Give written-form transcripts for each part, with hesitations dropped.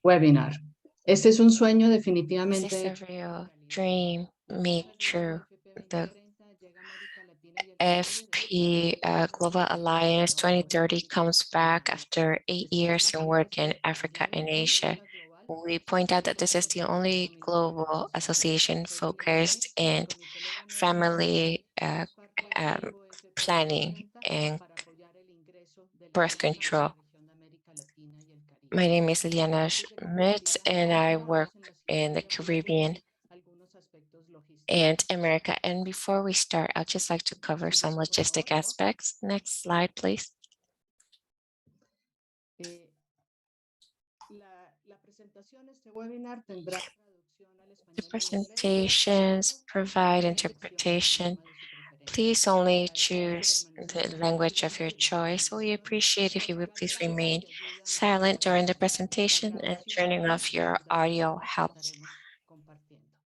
webinar. Este es un sueño This definitivamente. is a real dream made true. The FP Global Alliance 2030 comes back after 8 years in work in Africa and Asia. We point out that this is the only global association focused in family planning and birth control. My name is Liana Schmidt, and I work in the Caribbean and America. And before we start, I'd just like to cover some logistic aspects. Next slide, please. The presentations provide interpretation. Please only choose the language of your choice. We appreciate if you would please remain silent during the presentation, and turning off your audio helps.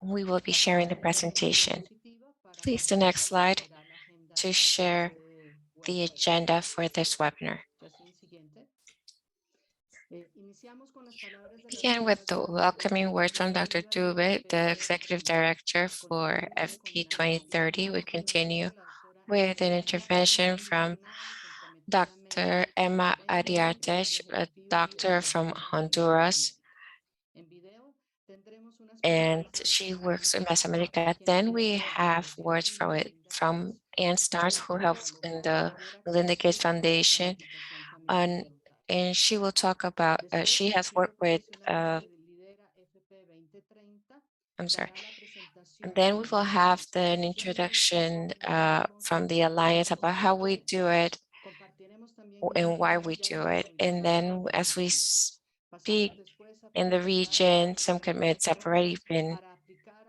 We will be sharing the presentation. Please, the next slide to share the agenda for this webinar. We begin with the welcoming words from Dr. Dube, the Executive Director for FP 2030. We continue with an intervention from Dr. Emma Ariartes, a doctor from Honduras, and she works in Mesoamerica. Then we have words from Ann Stars, who helps in the Melinda Gates Foundation, and she will talk about, she has worked with, I'm sorry. And then we will have an introduction from the Alliance about how we do it and why we do it. And then as we speak in the region, some commitments have already been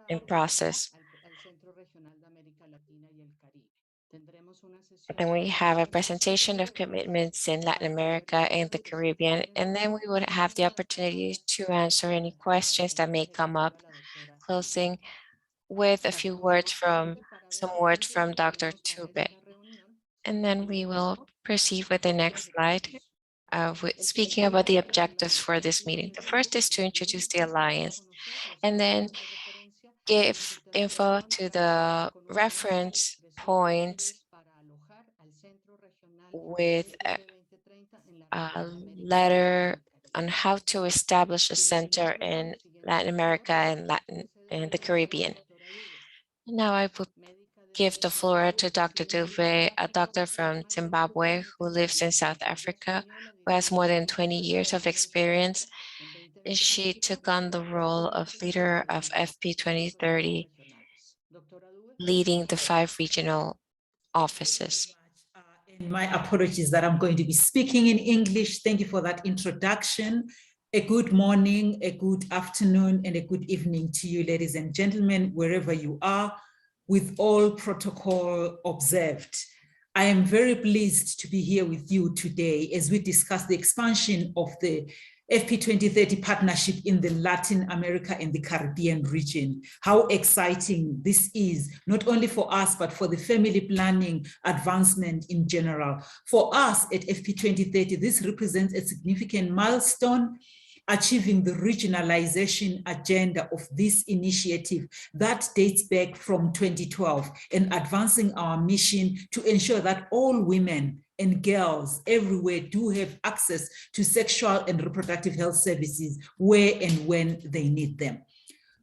in process. Then we have a presentation of commitments in Latin America and the Caribbean, and then we would have the opportunity to answer any questions that may come up, closing with a few words from Dr. Tube. And then we will proceed with the next slide. Speaking about the objectives for this meeting. The first is to introduce the Alliance, and then give info to the reference points with a letter on how to establish a center in Latin America and the Caribbean. Now I would give the floor to Dr. Dube, a doctor from Zimbabwe who lives in South Africa, who has more than 20 years of experience. She took on the role of leader of FP 2030, leading the 5 regional offices. And my apologies that I'm going to be speaking in English. Thank you for that introduction. A good morning, a good afternoon, and a good evening to you, ladies and gentlemen, wherever you are, with all protocol observed. I am very pleased to be here with you today as we discuss the expansion of the FP 2030 partnership in the Latin America and the Caribbean region. How exciting this is, not only for us, but for the family planning advancement in general. For us at FP 2030, this represents a significant milestone, achieving the regionalization agenda of this initiative that dates back from 2012 and advancing our mission to ensure that all women and girls everywhere do have access to sexual and reproductive health services where and when they need them.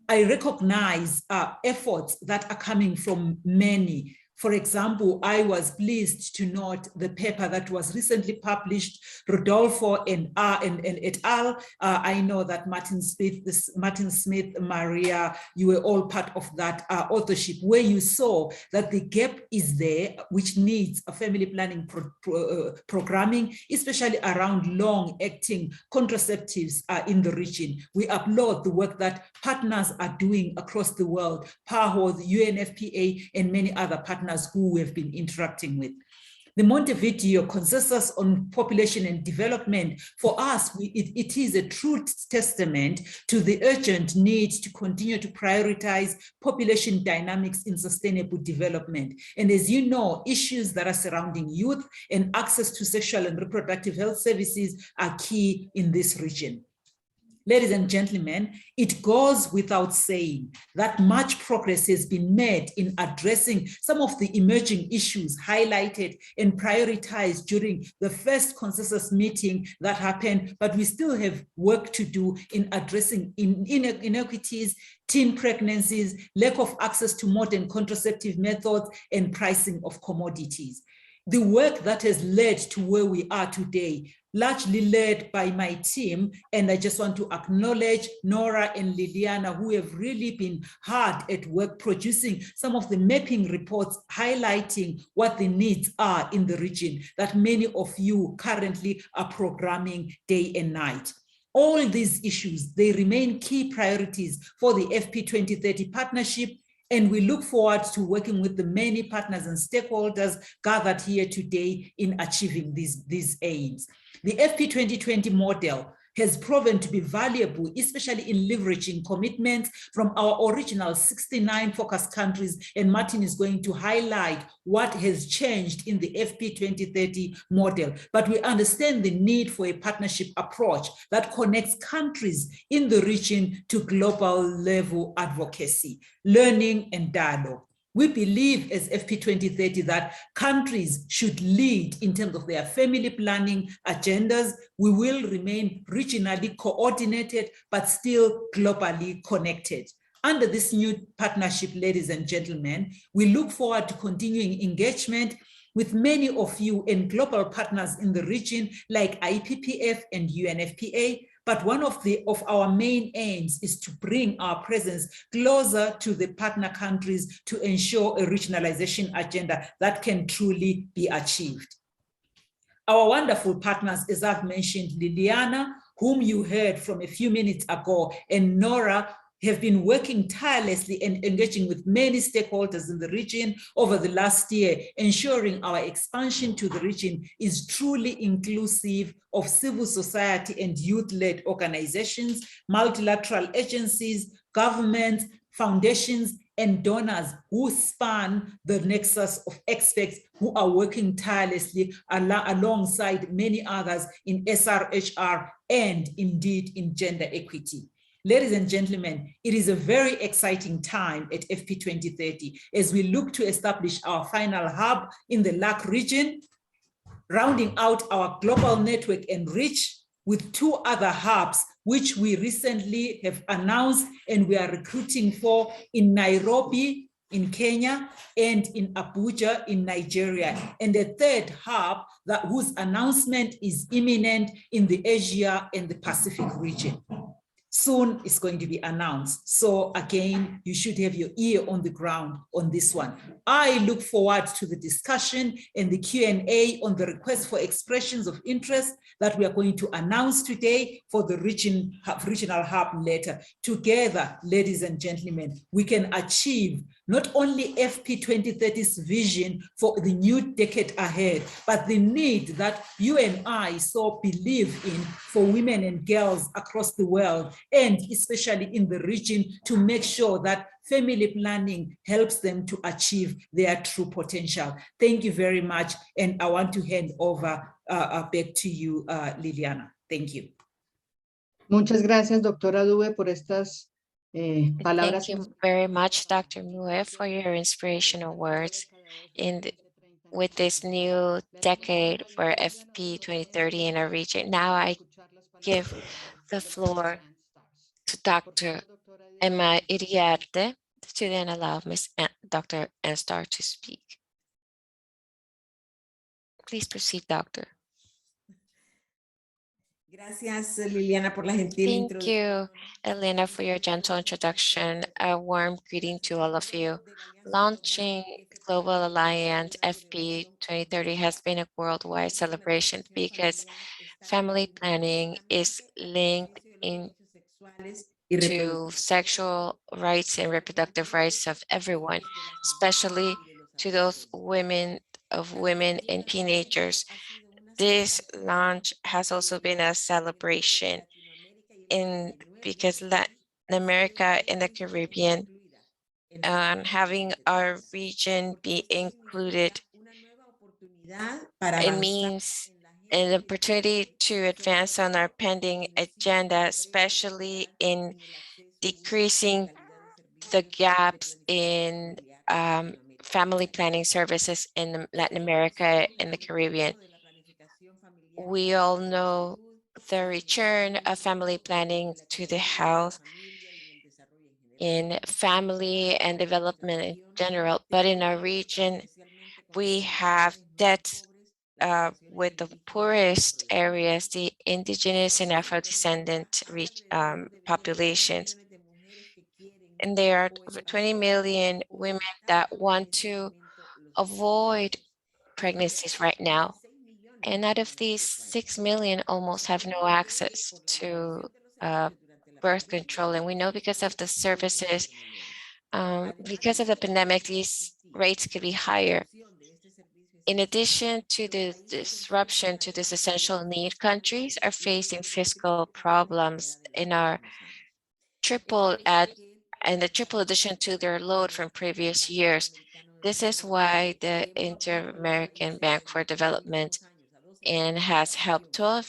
I recognize efforts that are coming from many. For example, I was pleased to note the paper that was recently published, Rodolfo and et al. I know that Martin Smith, Maria, you were all part of that authorship, where you saw that the gap is there, which needs a family planning programming, especially around long-acting contraceptives in the region. We applaud the work that partners are doing across the world, PAHO, the UNFPA, and many other partners who we have been interacting with. The Montevideo Consensus on Population and Development, for us, it is a true testament to the urgent need to continue to prioritize population dynamics in sustainable development. And as you know, issues that are surrounding youth and access to sexual and reproductive health services are key in this region. Ladies and gentlemen, it goes without saying that much progress has been made in addressing some of the emerging issues highlighted and prioritized during the first consensus meeting that happened, but we still have work to do in addressing inequities, teen pregnancies, lack of access to modern contraceptive methods, and pricing of commodities. The work that has led to where we are today, largely led by my team, and I just want to acknowledge Nora and Liliana, who have really been hard at work producing some of the mapping reports highlighting what the needs are in the region that many of you currently are programming day and night. All these issues, they remain key priorities for the FP2030 partnership, and we look forward to working with the many partners and stakeholders gathered here today in achieving these aims. The FP2020 model has proven to be valuable, especially in leveraging commitments from our original 69 focus countries, and Martin is going to highlight what has changed in the FP2030 model. But we understand the need for a partnership approach that connects countries in the region to global level advocacy, learning, and dialogue. We believe as FP2030 that countries should lead in terms of their family planning agendas. We will remain regionally coordinated, but still globally connected. Under this new partnership, ladies and gentlemen, we look forward to continuing engagement with many of you and global partners in the region like IPPF and UNFPA. But one of our main aims is to bring our presence closer to the partner countries to ensure a regionalization agenda that can truly be achieved. Our wonderful partners, as I've mentioned, Liliana, whom you heard from a few minutes ago, and Nora, have been working tirelessly and engaging with many stakeholders in the region over the last year, ensuring our expansion to the region is truly inclusive of civil society and youth-led organizations, multilateral agencies, governments, foundations, and donors who span the nexus of experts who are working tirelessly alongside many others in SRHR and indeed in gender equity. Ladies and gentlemen, it is a very exciting time at FP2030 as we look to establish our final hub in the LAC region, rounding out our global network and reach with 2 other hubs, which we recently have announced and we are recruiting for in Nairobi, in Kenya, and in Abuja, in Nigeria, and a 3rd hub whose announcement is imminent in the Asia and the Pacific region. Soon it's going to be announced. So again, you should have your ear on the ground on this one. I look forward to the discussion and the Q&A on the request for expressions of interest that we are going to announce today for the regional hub later. Together, ladies and gentlemen, we can achieve not only FP2030's vision for the new decade ahead, but the need that you and I so believe in for women and girls across the world, and especially in the region, to make sure that family planning helps them to achieve their true potential. Thank you very much. And I want to hand over back to you, Liliana. Thank you. Muchas gracias, doctora Dube, por estas palabras. Thank you very much, Dr. Mue, for your inspirational words with this new decade for FP2030 in our region. Now I give the floor to Dr. Emma Iriarte to then allow Ms. Dr. Enstar to speak. Please proceed, Doctor. Gracias, Liliana, por la gentil introducción. Thank you, Elena, for your gentle introduction. A warm greeting to all of you. Launching Global Alliance FP2030 has been a worldwide celebration because family planning is linked to sexual rights and reproductive rights of everyone, especially to those women and teenagers. This launch has also been a celebration because Latin America and the Caribbean, having our region be included, it means an opportunity to advance on our pending agenda, especially in decreasing the gaps in family planning services in Latin America and the Caribbean. We all know the return of family planning to the health in family and development in general, but in our region, we have debts with the poorest areas, the indigenous and Afro-descendant populations. And there are over 20 million women that want to avoid pregnancies right now. And out of these, 6 million almost have no access to birth control. And we know because of the services, because of the pandemic, these rates could be higher. In addition to the disruption to this essential need, countries are facing fiscal problems in our the triple addition to their load from previous years. This is why the Inter-American Bank for Development has helped 12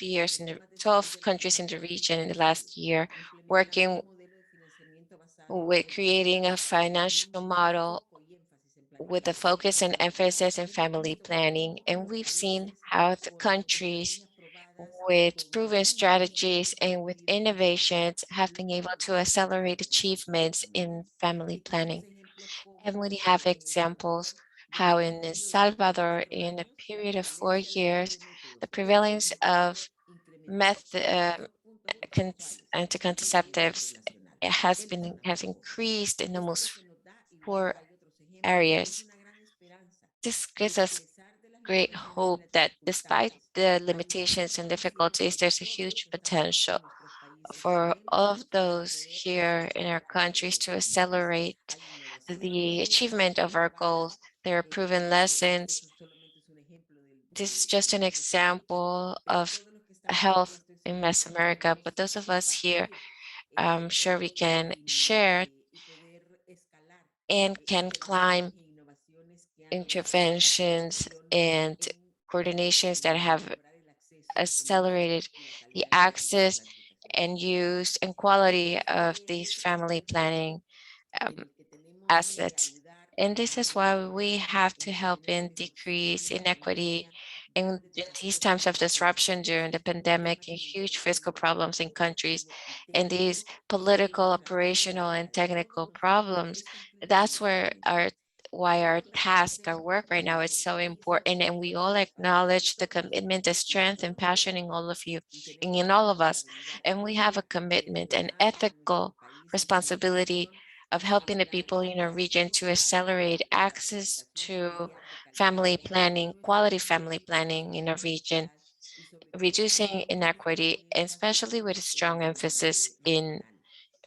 countries in the region in the last year, working with creating a financial model with a focus and emphasis in family planning. And we've seen how the countries with proven strategies and with innovations have been able to accelerate achievements in family planning. And we have examples how in El Salvador, in a period of 4 years, the prevalence of anti-contraceptives has increased in the most poor areas. This gives us great hope that despite the limitations and difficulties, there's a huge potential for all of those here in our countries to accelerate the achievement of our goals. There are proven lessons. This is just an example of health in West America, but those of us here, I'm sure we can share and can climb interventions and coordinations that have accelerated the access and use and quality of these family planning assets. And this is why we have to help in decrease inequity in these times of disruption during the pandemic and huge fiscal problems in countries and these political, operational, and technical problems. That's why our task, our work right now is so important. And we all acknowledge the commitment, the strength and passion in all of you and in all of us. And we have a commitment, an ethical responsibility of helping the people in our region to accelerate access to family planning, quality family planning in our region, reducing inequity, and especially with a strong emphasis in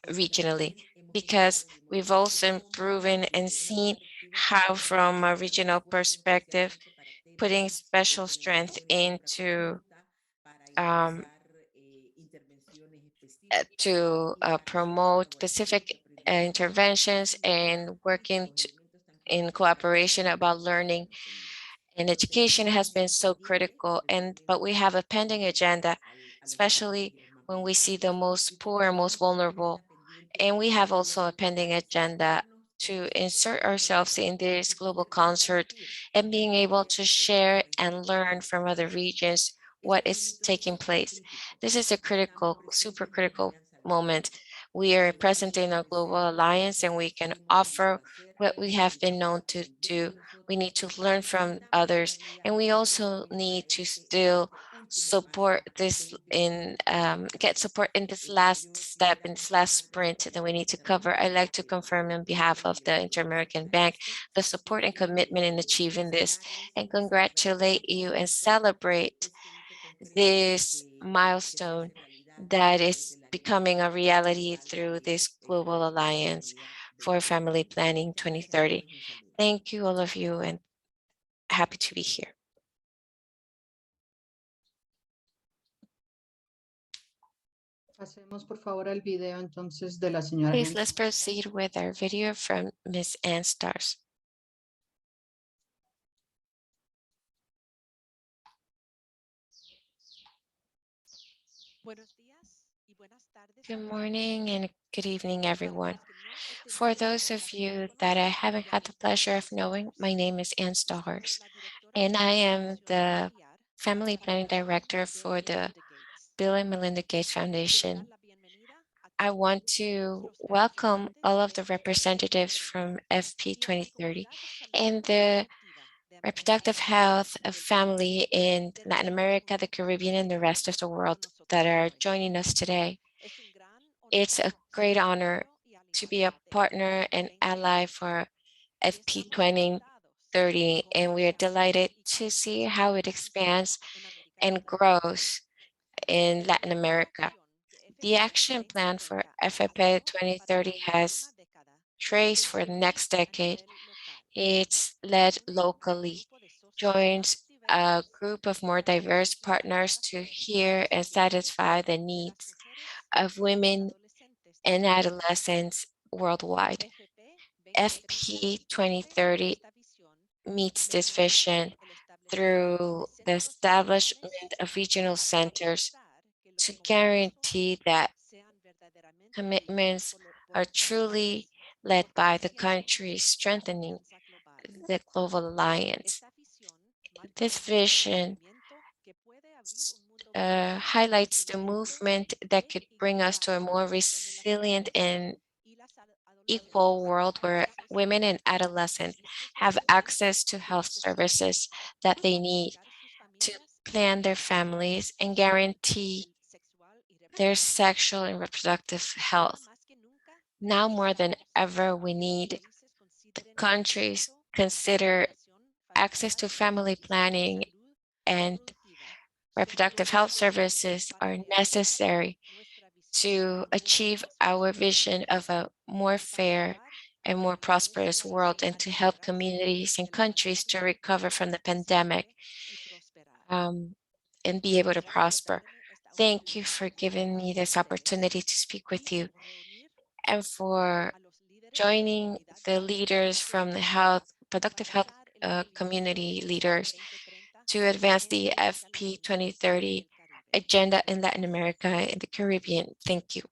regionally, because we've also proven and seen how from a regional perspective, putting special strength into to promote specific interventions and working in cooperation about learning and education has been so critical. But we have a pending agenda, especially when we see the most poor and most vulnerable. And we have also a pending agenda to insert ourselves in this global concert and being able to share and learn from other regions what is taking place. This is a critical, super critical moment. We are present in a global alliance and we can offer what we have been known to do. We need to learn from others, and we also need to still support this get support in this last step, in this last sprint that we need to cover. I'd like to confirm on behalf of the Inter-American Bank the support and commitment in achieving this, and congratulate you and celebrate this milestone that is becoming a reality through this global alliance for family planning 2030. Thank you, all of you, and happy to be here. Pasemos por favor al video entonces de la señora. Please, let's proceed with our video from Ms. Ann Stars. Good morning and good evening, everyone. For those of you that I haven't had the pleasure of knowing, my name is Ann Stahars, and I am the Family Planning Director for the Bill and Melinda Gates Foundation. I want to welcome all of the representatives from FP2030 and the reproductive health of family in Latin America, the Caribbean, and the rest of the world that are joining us today. It's a great honor to be a partner and ally for FP2030, and we are delighted to see how it expands and grows in Latin America. The action plan for FP 2030 has traced for the next decade. It's led locally, joins a group of more diverse partners to hear and satisfy the needs of women and adolescents worldwide. FP 2030 meets this vision through the establishment of regional centers to guarantee that commitments are truly led by the countries, strengthening the global alliance. This vision highlights the movement that could bring us to a more resilient and equal world where women and adolescents have access to health services that they need to plan their families and guarantee their sexual and reproductive health. Now more than ever, we need the countries consider access to family planning and reproductive health services are necessary to achieve our vision of a more fair and more prosperous world and to help communities and countries to recover from the pandemic and be able to prosper. Thank you for giving me this opportunity to speak with you and for joining the leaders from the productive health community leaders to advance the FP 2030 agenda in Latin America and the Caribbean. Thank you.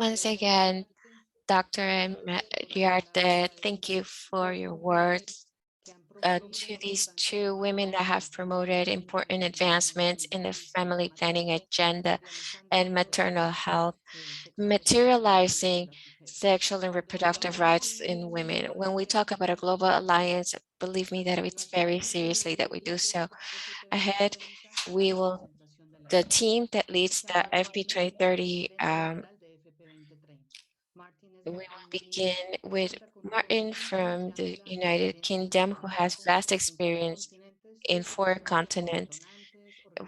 Once again, Dr. Riarte, thank you for your words to these two women that have promoted important advancements in the family planning agenda and maternal health, materializing sexual and reproductive rights in women. When we talk about a global alliance, believe me that it's very seriously that we do so. Ahead, the team that leads the FP 2030 we will begin with Martin from the United Kingdom, who has vast experience in 4 continents.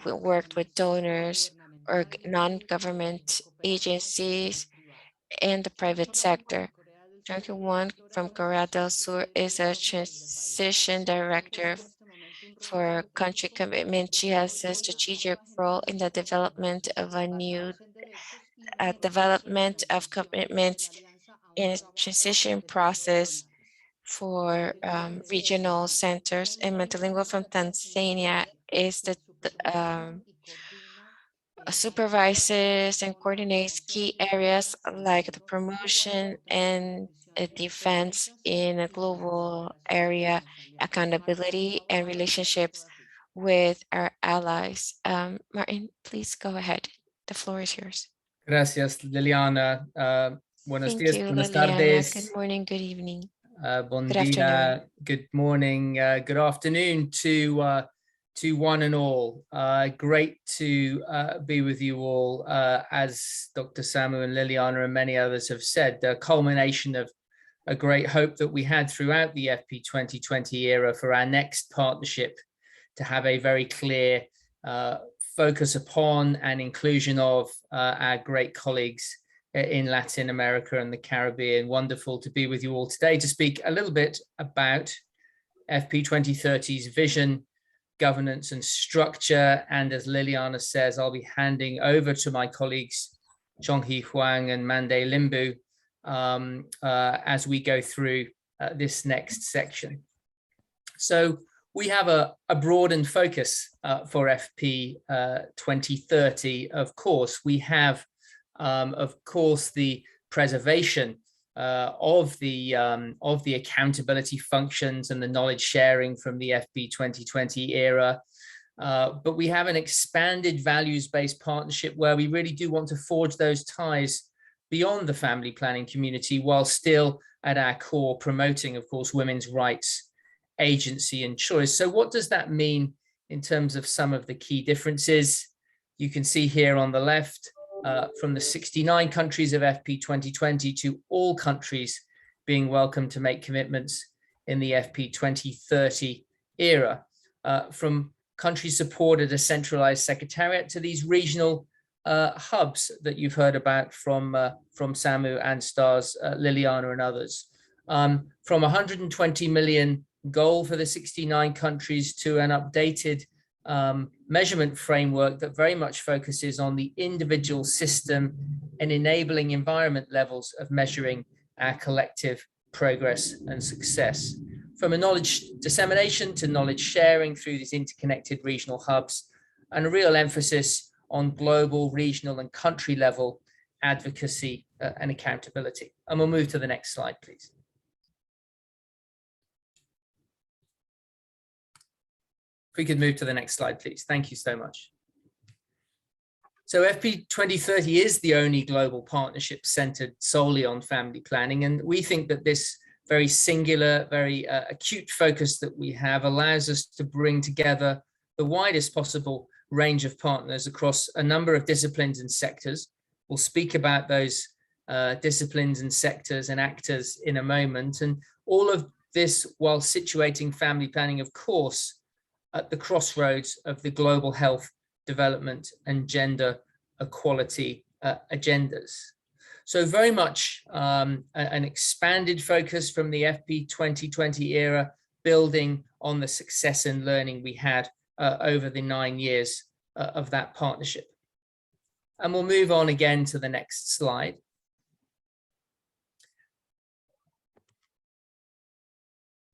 We worked with donors or non-government agencies and the private sector. Junkie Won from Korea del Sur is a transition director for country commitment. She has a strategic role in the development of a new development of commitments in a transition process for regional centers. And Montelingua from Tanzania is the supervises and coordinates key areas like the promotion and defense in a global area, accountability and relationships with our allies. Martin, please go ahead. The floor is yours. Gracias, Liliana. Buenos Thank dias, you, buenas Liliana. tardes. Good morning, good evening. Bon Good dia, afternoon. good morning, good afternoon to one and all. Great to be with you all. As Dr. Samu and Liliana and many others have said, the culmination of a great hope that we had throughout the FP 2020 era for our next partnership to have a very clear focus upon and inclusion of our great colleagues in Latin America and the Caribbean. Wonderful to be with you all today to speak a little bit about FP 2030's vision, governance and structure. And as Liliana says, I'll be handing over to my colleagues, Chonghee Huang and Mande Limbu, as we go through this next section. So We have a broadened focus for FP 2030. Of course, we have, the preservation of the accountability functions and the knowledge sharing from the FP 2020 era. But we have an expanded values-based partnership where we really do want to forge those ties beyond the family planning community, while still at our core promoting, of course, women's rights, agency and choice. So what does that mean in terms of some of the key differences? You can see here on the left, from the 69 countries of FP 2020 to all countries being welcome to make commitments in the FP 2030 era, from countries supported a centralized secretariat to these regional hubs that you've heard about from Samu and Stars, Liliana and others, from 120 million goal for the 69 countries to an updated measurement framework that very much focuses on the individual system and enabling environment levels of measuring our collective progress and success. From a knowledge dissemination to knowledge sharing through these interconnected regional hubs, and a real emphasis on global, regional and country level advocacy and accountability. And we'll move to the next slide, please. If we could move to the next slide, please. Thank you so much. So FP 2030 is the only global partnership centered solely on family planning. And we think that this very singular, very acute focus that we have allows us to bring together the widest possible range of partners across a number of disciplines and sectors. We'll speak about those disciplines and sectors and actors in a moment. And all of this while situating family planning, of course, at the crossroads of the global health, development and gender equality agendas. So very much an expanded focus from the FP 2020 era, building on the success and learning we had over the 9 years of that partnership. And we'll move on again to the next slide.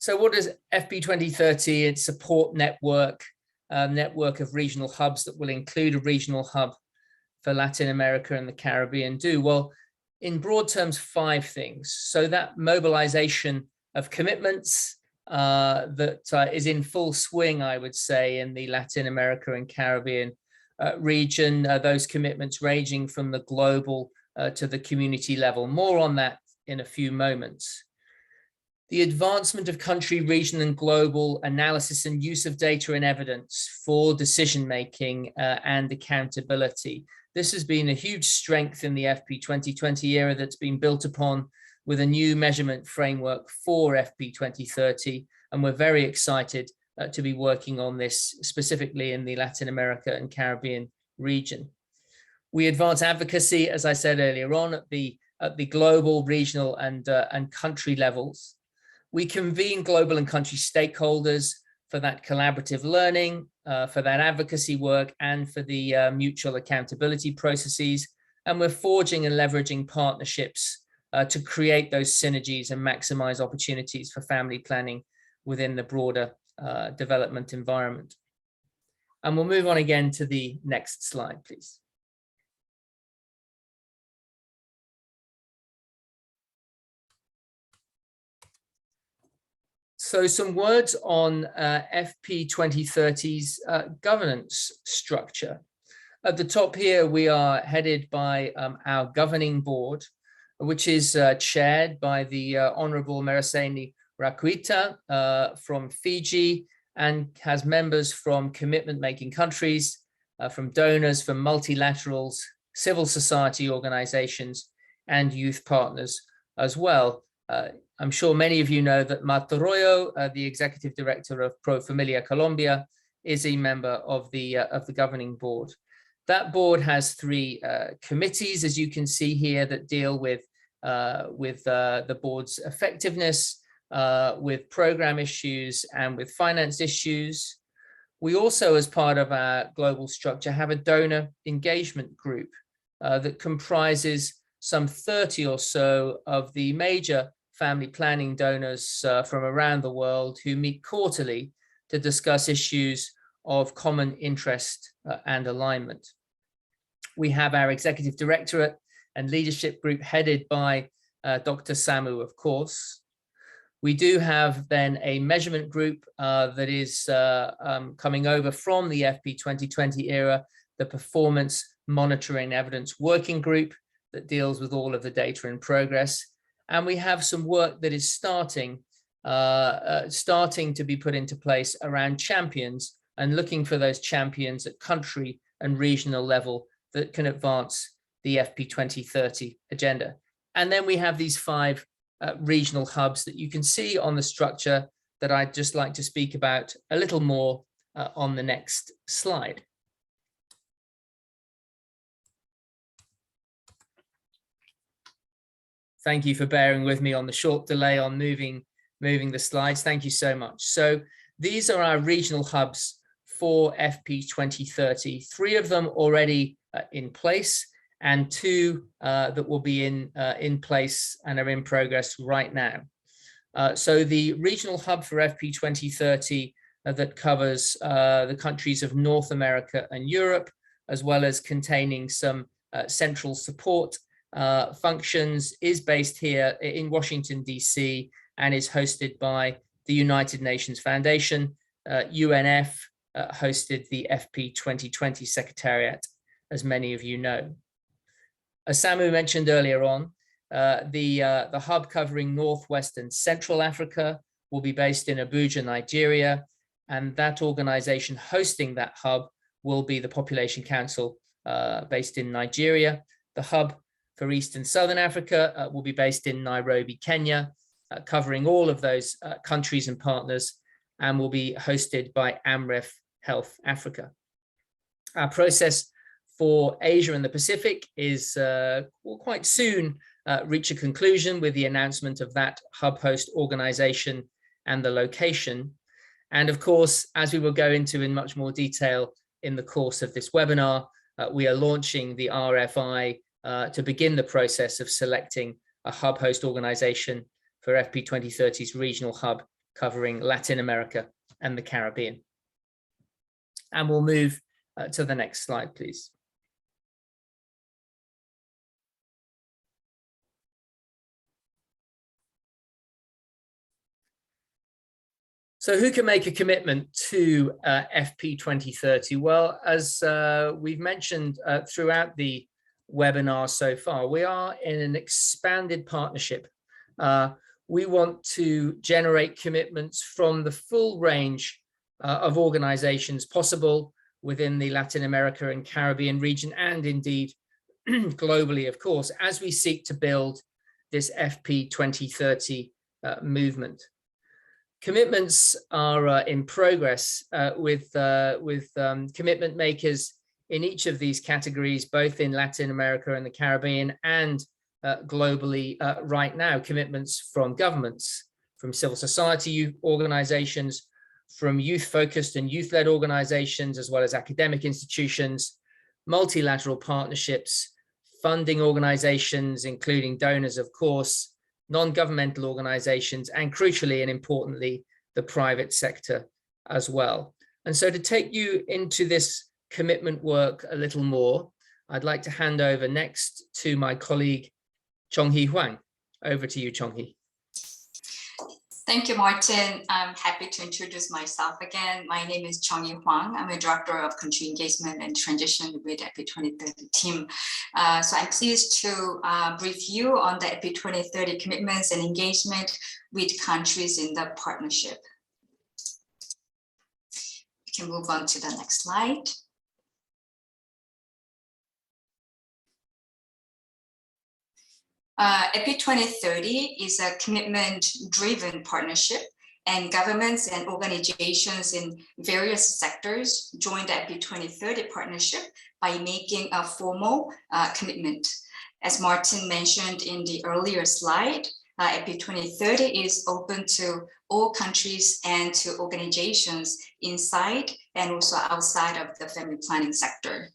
So what does FP 2030, its support network of regional hubs that will include a regional hub for Latin America and the Caribbean do? Well, in broad terms, 5 things. So that mobilization of commitments that is in full swing, I would say, in the Latin America and Caribbean region, those commitments ranging from the global to the community level. More on that in a few moments. The advancement of country, region and global analysis and use of data and evidence for decision-making and accountability. This has been a huge strength in the FP 2020 era that's been built upon with a new measurement framework for FP 2030. And we're very excited to be working on this specifically in the Latin America and Caribbean region. We advance advocacy, as I said earlier on, at the global, regional and country levels. We convene global and country stakeholders for that collaborative learning, for that advocacy work, and for the mutual accountability processes. And we're forging and leveraging partnerships to create those synergies and maximize opportunities for family planning within the broader development environment. And we'll move on again to the next slide, please. So some words on FP 2030's governance structure. At the top here, we are headed by our governing board, which is chaired by the Honorable Meraseni Rakwita from Fiji, and has members from commitment-making countries, from donors, from multilaterals, civil society organizations, and youth partners as well. I'm sure many of you know that Marta Royo, the executive director of Pro Familia Colombia, is a member of the governing board. That board has 3 committees, as you can see here, that deal with the board's effectiveness, with program issues, and with finance issues. We also, as part of our global structure, have a donor engagement group that comprises some 30 or so of the major family planning donors from around the world, who meet quarterly to discuss issues of common interest and alignment. We have our executive directorate and leadership group headed by Dr. Samu, of course. We do have then a measurement group that is coming over from the FP 2020 era, the Performance Monitoring Evidence Working Group that deals with all of the data in progress. And we have some work that is starting to be put into place around champions and looking for those champions at country and regional level that can advance the FP 2030 agenda. And then we have these 5 regional hubs that you can see on the structure that I'd just like to speak about a little more on the next slide. Thank you for bearing with me on the short delay on moving the slides. Thank you so much. So these are our regional hubs for FP 2030, 3 of them already in place and 2 that will be in place and are in progress right now. So the regional hub for FP 2030 that covers the countries of North America and Europe, as well as containing some central support functions, is based here in Washington, DC, and is hosted by the United Nations Foundation. UNF hosted the FP 2020 Secretariat, as many of you know. As Samu mentioned earlier on, the hub covering Northwest and Central Africa will be based in Abuja, Nigeria, and that organization hosting that hub will be the Population Council based in Nigeria. The hub for East and Southern Africa will be based in Nairobi, Kenya, covering all of those countries and partners, and will be hosted by AMREF Health Africa. Our process for Asia and the Pacific is will quite soon reach a conclusion with the announcement of that hub host organization and the location. And of course, as we will go into in much more detail in the course of this webinar, we are launching the RFI to begin the process of selecting a hub host organization for FP 2030's regional hub covering Latin America and the Caribbean. And we'll move to the next slide, please. So who can make a commitment to FP 2030? Well, as we've mentioned throughout the webinar so far, we are in an expanded partnership. We want to generate commitments from the full range of organizations possible within the Latin America and Caribbean region, and indeed globally, of course, as we seek to build this FP 2030 movement. Commitments are in progress with commitment makers in each of these categories, both in Latin America and the Caribbean, and globally right now. Commitments from governments, from civil society organizations, from youth-focused and youth-led organizations, as well as academic institutions, multilateral partnerships, funding organizations, including donors, of course, non-governmental organizations, and crucially and importantly, the private sector as well. And so to take you into this commitment work a little more, I'd like to hand over next to my colleague, Chonghee Huang. Over to you, Chonghee. Thank you, Martin. I'm happy to introduce myself again. My name is Chonghee Huang. I'm a Director of Country Engagement and Transition with the FP 2030 team. So I'm pleased to brief you on the FP 2030 commitments and engagement with countries in the partnership. We can move on to the next slide. FP 2030 is a commitment-driven partnership, and governments and organizations in various sectors join the FP 2030 partnership by making a formal commitment. As Martin mentioned in the earlier slide, FP 2030 is open to all countries and to organizations inside and also outside of the family planning sector.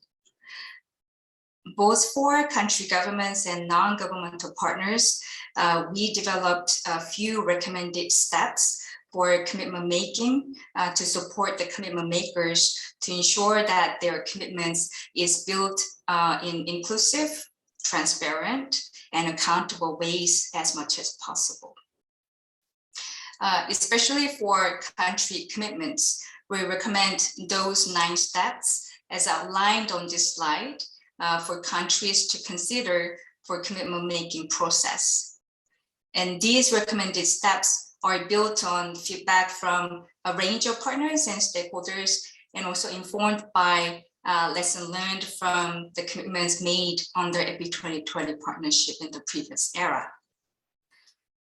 Both for country governments and non-governmental partners, we developed a few recommended steps for commitment making to support the commitment makers to ensure that their commitments is built in inclusive, transparent, and accountable ways as much as possible. Especially for country commitments, we recommend those 9 steps as outlined on this slide for countries to consider for commitment making process. And these recommended steps are built on feedback from a range of partners and stakeholders, and also informed by lesson learned from the commitments made under FP2030 partnership in the previous era.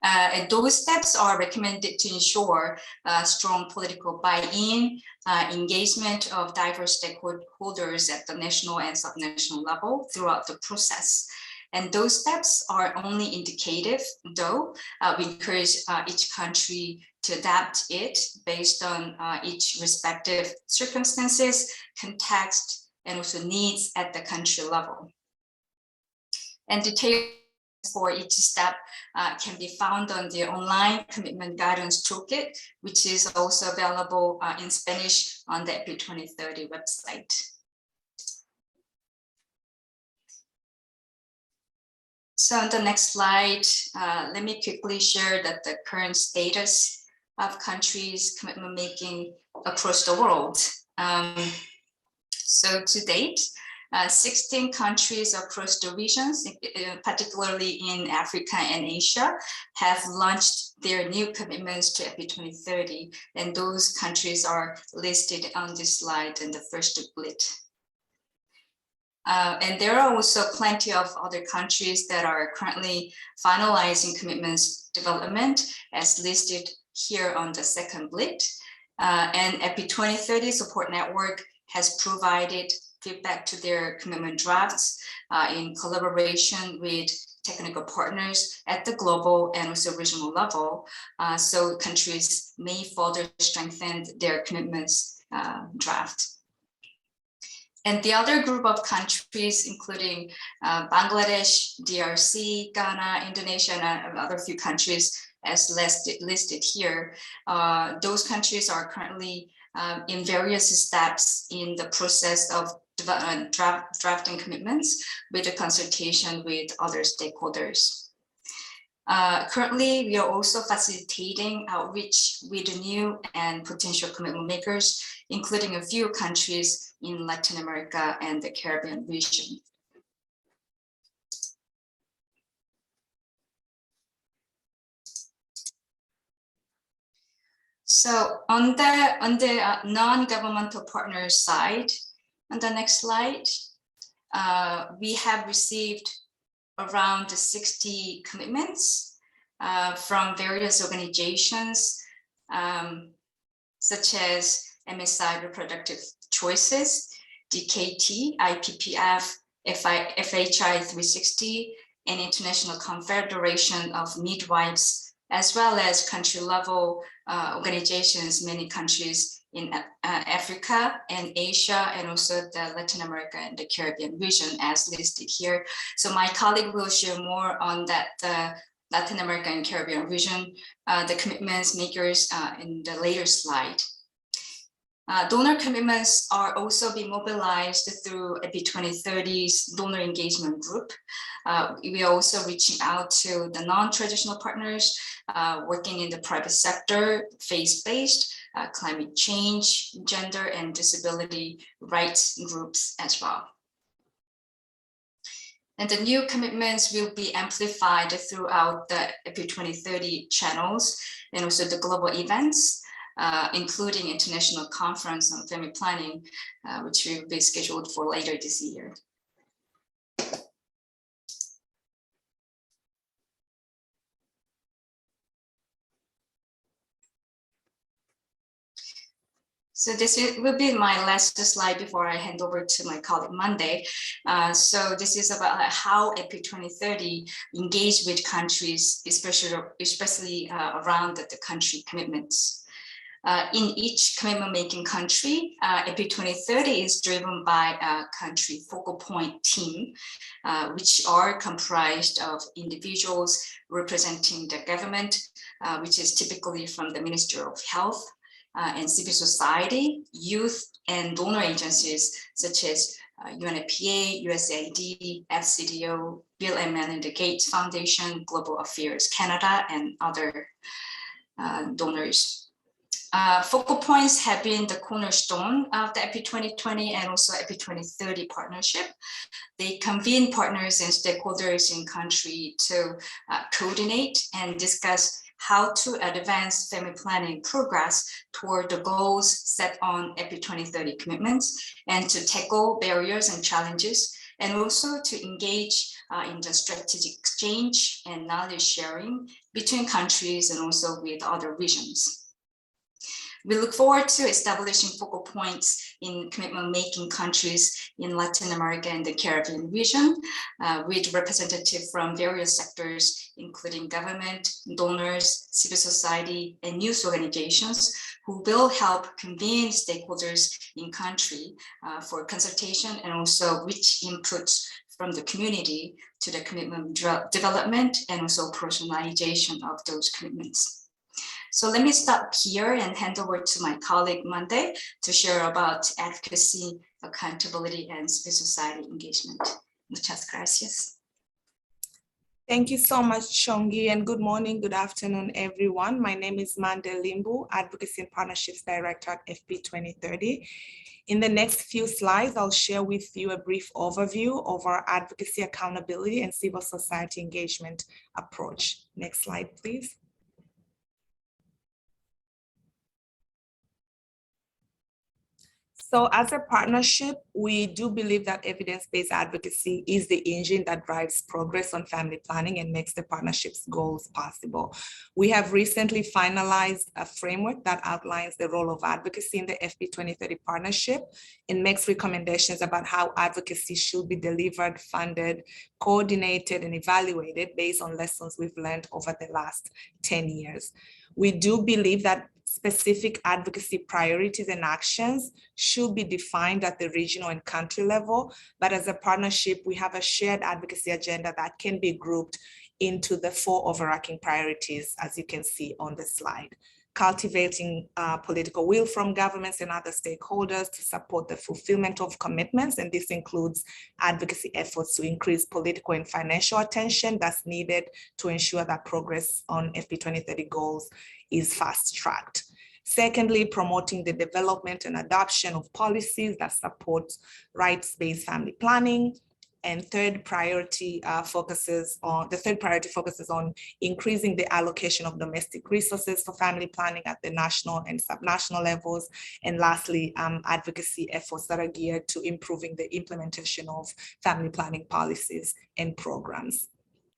And those steps are recommended to ensure strong political buy-in, engagement of diverse stakeholders at the national and subnational level throughout the process. And those steps are only indicative, though we encourage each country to adapt it based on each respective circumstances, context, and also needs at the country level. And details for each step can be found on the online commitment guidance toolkit, which is also available in Spanish on the FP2030 website. So on the next slide, let me quickly share that the current status of countries' commitment making across the world. So to date, 16 countries across the regions, particularly in Africa and Asia, have launched their new commitments to FP2030, and those countries are listed on this slide in the first bullet. And there are also plenty of other countries that are currently finalizing commitments development as listed here on the second bullet. And FP2030 support network has provided feedback to their commitment drafts in collaboration with technical partners at the global and also regional level. So countries may further strengthen their commitments draft. And the other group of countries, including Bangladesh, DRC, Ghana, Indonesia, and other few countries as listed here, those countries are currently in various steps in the process of drafting commitments with a consultation with other stakeholders. Currently, we are also facilitating outreach with new and potential commitment makers, including a few countries in Latin America and the Caribbean region. So on the non-governmental partner side, on the next slide, we have received around 60 commitments from various organizations, such as MSI Reproductive Choices, DKT, IPPF, FHI 360, and International Confederation of Midwives, as well as country-level organizations, many countries in Africa and Asia, and also the Latin America and the Caribbean region as listed here. So my colleague will share more on that Latin America and Caribbean region, the commitments makers in the later slide. Donor commitments are also being mobilized through FP2030's donor engagement group. We are also reaching out to the non-traditional partners working in the private sector, faith-based, climate change, gender and disability rights groups as well. And the new commitments will be amplified throughout the FP2030 channels and also the global events, including International Conference on Family Planning, which will be scheduled for later this year. So this will be my last slide before I hand over to my colleague Monday. So this is about how FP2030 engage with countries, especially around the country commitments. In each commitment-making country, FP2030 is driven by a country focal point team, which are comprised of individuals representing the government, which is typically from the Ministry of Health, and civil society, youth, and donor agencies such as UNFPA, USAID, FCDO, Bill and Melinda Gates Foundation, Global Affairs Canada, and other donors. Focal points have been the cornerstone of the FP2020 and also FP2030 partnership. They convene partners and stakeholders in country to coordinate and discuss how to advance family planning progress toward the goals set on FP2030 commitments, and to tackle barriers and challenges, and also to engage in the strategic exchange and knowledge sharing between countries and also with other regions. We look forward to establishing focal points in commitment-making countries in Latin America and the Caribbean region, with representatives from various sectors, including government, donors, civil society, and youth organizations, who will help convene stakeholders in country for consultation and also rich inputs from the community to the commitment development and also personalization of those commitments. So let me stop here and hand over to my colleague Monday to share about advocacy, accountability, and civil society engagement. Muchas gracias. Thank you so much, Chongi, and good morning, good afternoon, everyone. My name is Mande Limbu, Advocacy and Partnerships Director at FP2030. In the next few slides, I'll share with you a brief overview of our advocacy, accountability, and civil society engagement approach. Next slide, please. So as a partnership, we do believe that evidence-based advocacy is the engine that drives progress on family planning and makes the partnership's goals possible. We have recently finalized a framework that outlines the role of advocacy in the FP2030 partnership and makes recommendations about how advocacy should be delivered, funded, coordinated, and evaluated based on lessons we've learned over the last 10 years. We do believe that specific advocacy priorities and actions should be defined at the regional and country level, but as a partnership, we have a shared advocacy agenda that can be grouped into the 4 overarching priorities, as you can see on the slide. Cultivating political will from governments and other stakeholders to support the fulfillment of commitments, and this includes advocacy efforts to increase political and financial attention that's needed to ensure that progress on FP2030 goals is fast-tracked. Secondly, promoting the development and adoption of policies that support rights-based family planning. And the third priority focuses on increasing the allocation of domestic resources for family planning at the national and subnational levels. And lastly, advocacy efforts that are geared to improving the implementation of family planning policies and programs.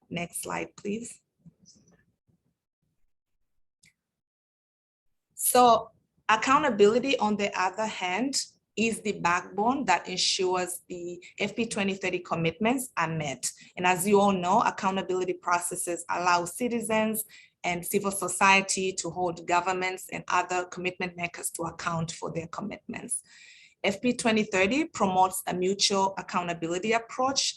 Next slide, please. So accountability, on the other hand, is the backbone that ensures the FP2030 commitments are met. And as you all know, accountability processes allow citizens and civil society to hold governments and other commitment makers to account for their commitments. FP2030 promotes a mutual accountability approach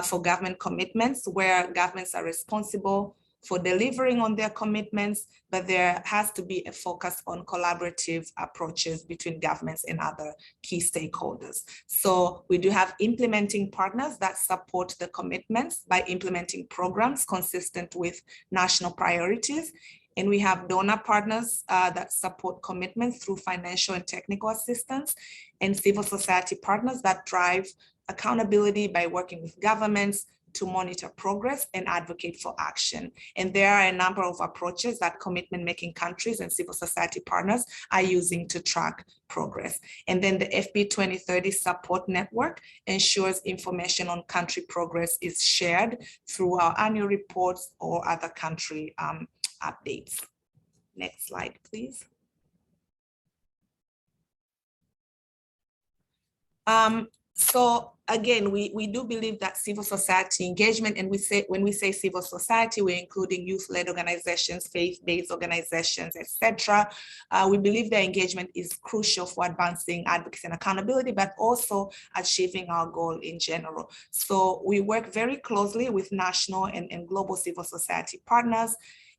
for government commitments, where governments are responsible for delivering on their commitments, but there has to be a focus on collaborative approaches between governments and other key stakeholders. So we do have implementing partners that support the commitments by implementing programs consistent with national priorities. And we have donor partners that support commitments through financial and technical assistance, and civil society partners that drive accountability by working with governments to monitor progress and advocate for action. And there are a number of approaches that commitment-making countries and civil society partners are using to track progress. And then the FP2030 support network ensures information on country progress is shared through our annual reports or other country updates. Next slide, please. So again, we do believe that civil society engagement, and when we say civil society, we're including youth-led organizations, faith-based organizations, etc. We believe their engagement is crucial for advancing advocacy and accountability, but also achieving our goal in general. So we work very closely with national and global civil society partners.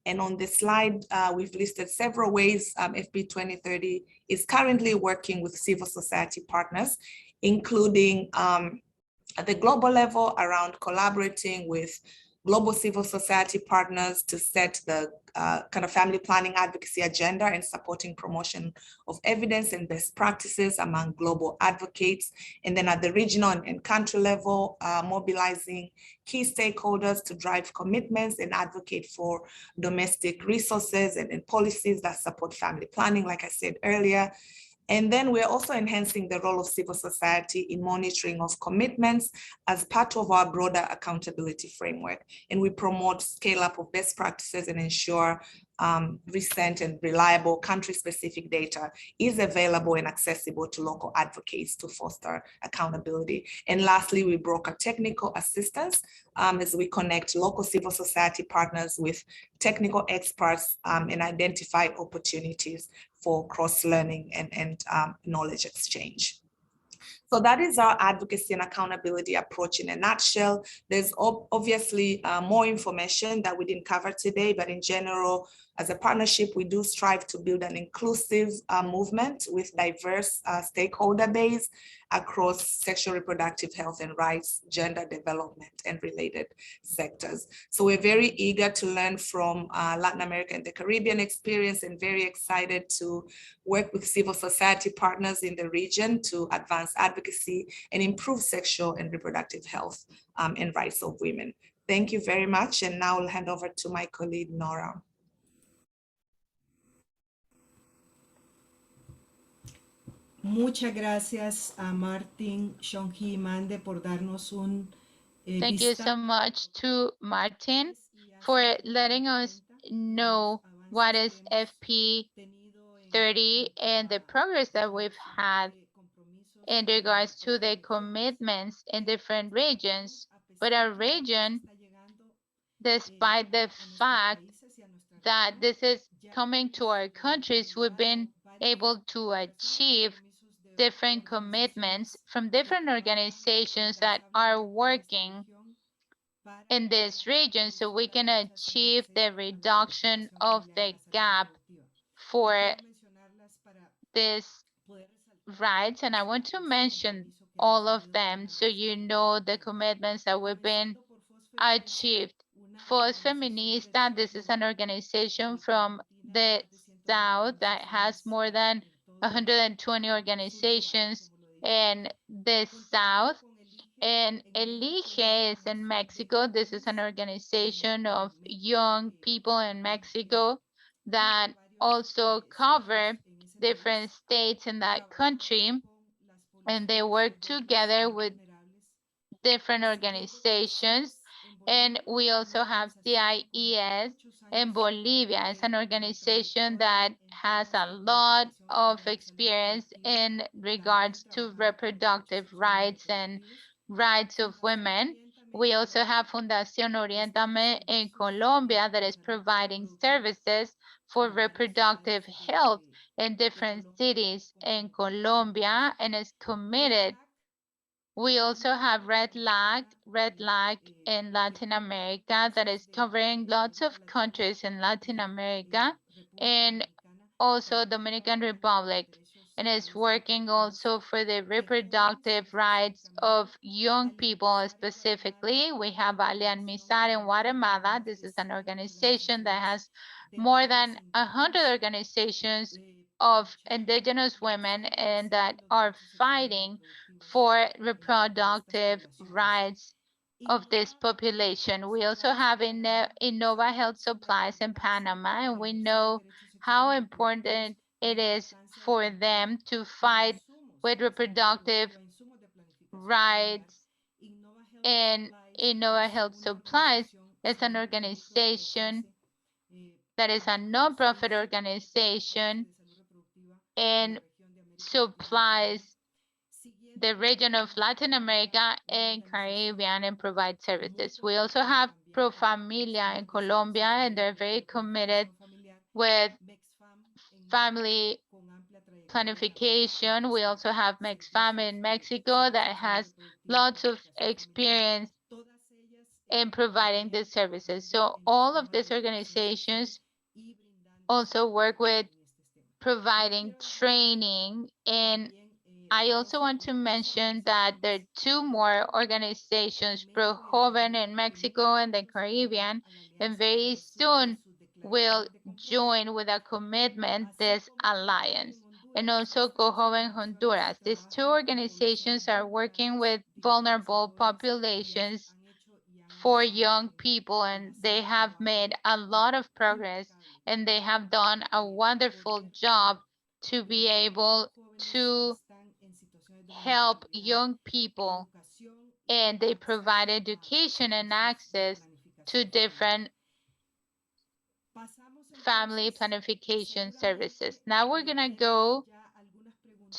And on this slide, we've listed several ways FP2030 is currently working with civil society partners, including at the global level around collaborating with global civil society partners to set the kind of family planning advocacy agenda and supporting promotion of evidence and best practices among global advocates. And then at the regional and country level, mobilizing key stakeholders to drive commitments and advocate for domestic resources and policies that support family planning, like I said earlier. And then we're also enhancing the role of civil society in monitoring of commitments as part of our broader accountability framework. And we promote scale up of best practices and ensure recent and reliable country-specific data is available and accessible to local advocates to foster accountability. And lastly, we broker technical assistance as we connect local civil society partners with technical experts and identify opportunities for cross-learning and knowledge exchange. So that is our advocacy and accountability approach in a nutshell. There's obviously more information that we didn't cover today, but in general, as a partnership, we do strive to build an inclusive movement with diverse stakeholder base across sexual reproductive health and rights, gender development, and related sectors. So we're very eager to learn from Latin America and the Caribbean experience, and very excited to work with civil society partners in the region to advance advocacy and improve sexual and reproductive health and rights of women. Thank you very much. And now I'll hand over to my colleague, Nora. Muchas gracias a Martin, Shongi y Mande por darnos un Thank you so much to Martin for letting us know what is FP30 and the progress that we've had in regards to the commitments in different regions. But our region, despite the fact that this is coming to our countries, we've been able to achieve different commitments from different organizations that are working in this region, so we can achieve the reduction of the gap for these rights. And I want to mention all of them so you know the commitments that we've been achieved. FOS Feminista, this is an organization from the South that has more than 120 organizations in the South. And Elige is in Mexico. This is an organization of young people in Mexico that also cover different states in that country. And they work together with different organizations. And we also have CIES in Bolivia. It's an organization that has a lot of experience in regards to reproductive rights and rights of women. We also have Fundación Oriéntame in Colombia that is providing services for reproductive health in different cities in Colombia and is committed. We also have Red LAC in Latin America that is covering lots of countries in Latin America, and also Dominican Republic, and is working also for the reproductive rights of young people specifically. We have Alian Misar in Guatemala. This is an organization that has more than 100 organizations of indigenous women and that are fighting for reproductive rights of this population. We also have Innova Health Supplies in Panama, and we know how important it is for them to fight with reproductive rights. And Innova Health Supplies is an organization that is a non-profit organization and supplies the region of Latin America and Caribbean and provide services. We also have Pro Familia in Colombia, and they're very committed with family planification. We also have MexFam in Mexico that has lots of experience in providing these services. So all of these organizations also work with providing training. And I also want to mention that there are 2 more organizations, Pro Joven in Mexico and the Caribbean, and very soon will join with a commitment, this alliance, and also CoJoven Honduras. These 2 organizations are working with vulnerable populations for young people, and they have made a lot of progress, and they have done a wonderful job to be able to help young people, and they provide education and access to different family planification services. Now we're gonna go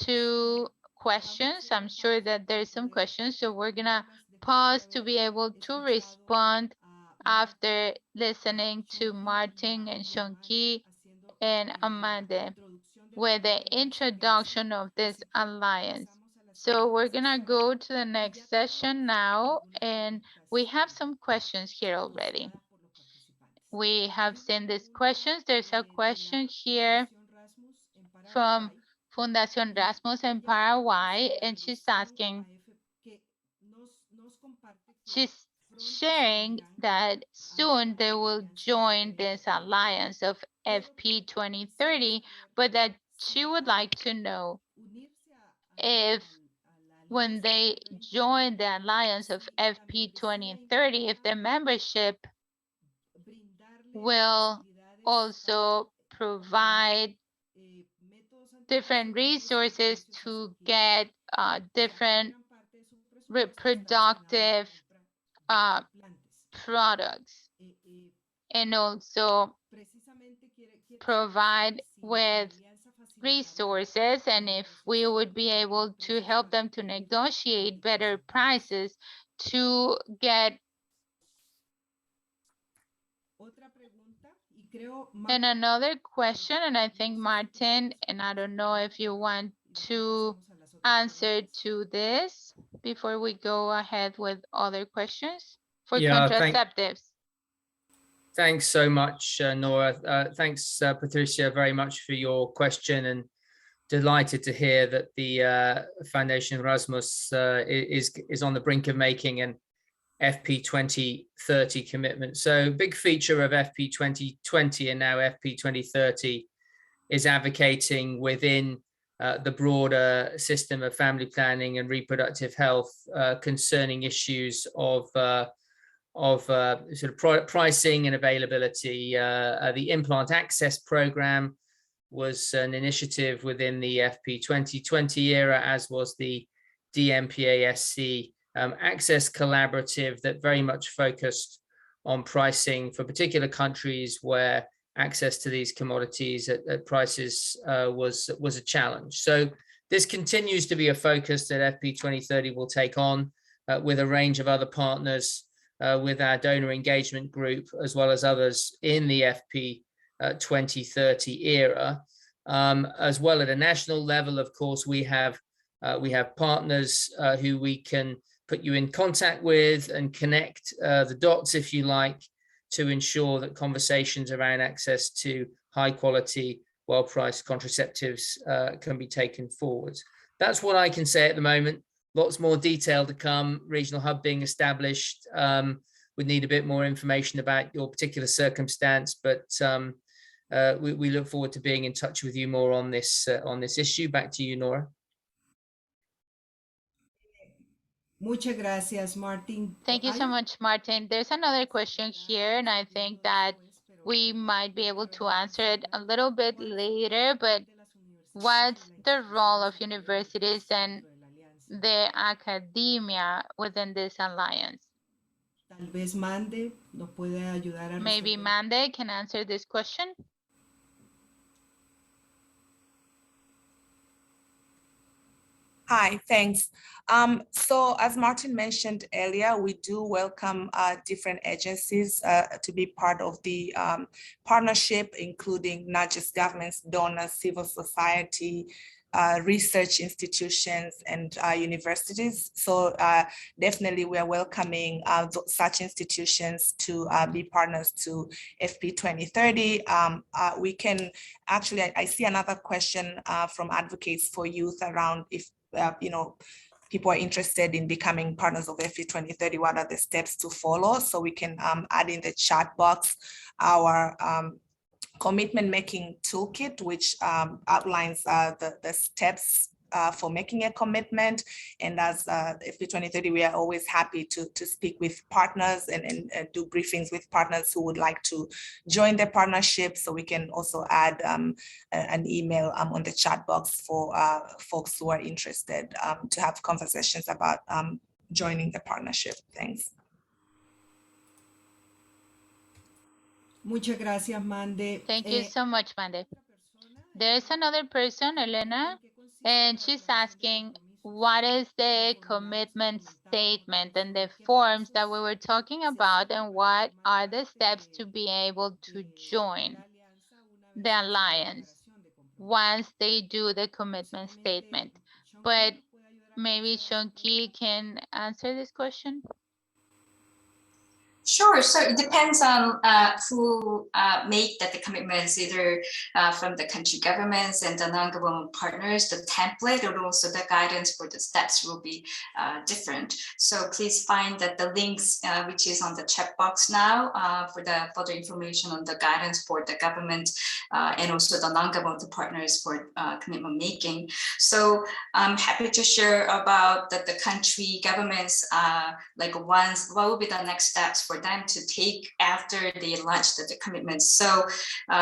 to questions. I'm sure that there's some questions, so we're gonna pause to be able to respond after listening to Martin and Shonki and Amanda with the introduction of this alliance. So we're gonna go to the next session now, and we have some questions here already. We have seen these questions. There's a question here from Fundación Rasmus in Paraguay, and she's asking, she's sharing that soon they will join this alliance of FP 2030, but that she would like to know if when they join the alliance of FP 2030, if the membership will also provide different resources to get different reproductive products, and also provide with resources, and if we would be able to help them to negotiate better prices to get. And another question, and I think Martin, and I don't know if you want to answer to this before we go ahead with other questions for contraceptives. Thanks so much, Nora. Thanks, Patricia, very much for your question, and delighted to hear that the Foundation Erasmus is on the brink of making an FP 2030 commitment. So big feature of FP 2020 and now FP 2030 is advocating within the broader system of family planning and reproductive health concerning issues of sort of pricing and availability. The Implant Access Program was an initiative within the FP 2020 era, as was the DMPASC Access Collaborative that very much focused on pricing for particular countries where access to these commodities at prices was a challenge. So this continues to be a focus that FP 2030 will take on with a range of other partners, with our donor engagement group, as well as others in the FP 2030 era. As well at a national level, of course, we have partners who we can put you in contact with and connect the dots, if you like, to ensure that conversations around access to high quality, well-priced contraceptives can be taken forward. That's what I can say at the moment. Lots more detail to come. Regional hub being established. Would need a bit more information about your particular circumstance, but we look forward to being in touch with you more on this issue. Back to you, Nora. Muchas gracias, Martin. Thank you so much, Martin. There's another question here, and I think that we might be able to answer it a little bit later, but what's the role of universities and the academia within this alliance? Tal vez Mande nos puede ayudar a Maybe Mande can answer this question. Hi, thanks. So as Martin mentioned earlier, we do welcome different agencies to be part of the partnership, including not just governments, donors, civil society, research institutions, and universities. So definitely we are welcoming such institutions to be partners to FP 2030. We can actually, I see another question from Advocates for Youth around if people are interested in becoming partners of FP 2030, what are the steps to follow? So we can add in the chat box our commitment making toolkit, which outlines the steps for making a commitment. And as FP 2030, we are always happy to speak with partners and do briefings with partners who would like to join the partnership. So we can also add an email on the chat box for folks who are interested to have conversations about joining the partnership. Thanks. Muchas gracias, Mande. Thank you so much, Mande. There's another person, Elena, and she's asking, what is the commitment statement and the forms that we were talking about, and what are the steps to be able to join the alliance once they do the commitment statement? But maybe Shonki can answer this question. Sure. So it depends on who make the commitments, either from the country governments and the non-government partners. The template or also the guidance for the steps will be different. So please find that the links which is on the chat box now for the further information on the guidance for the government and also the non-government partners for commitment making. So I'm happy to share about the country governments, like what will be the next steps for them to take after they launch the commitments. So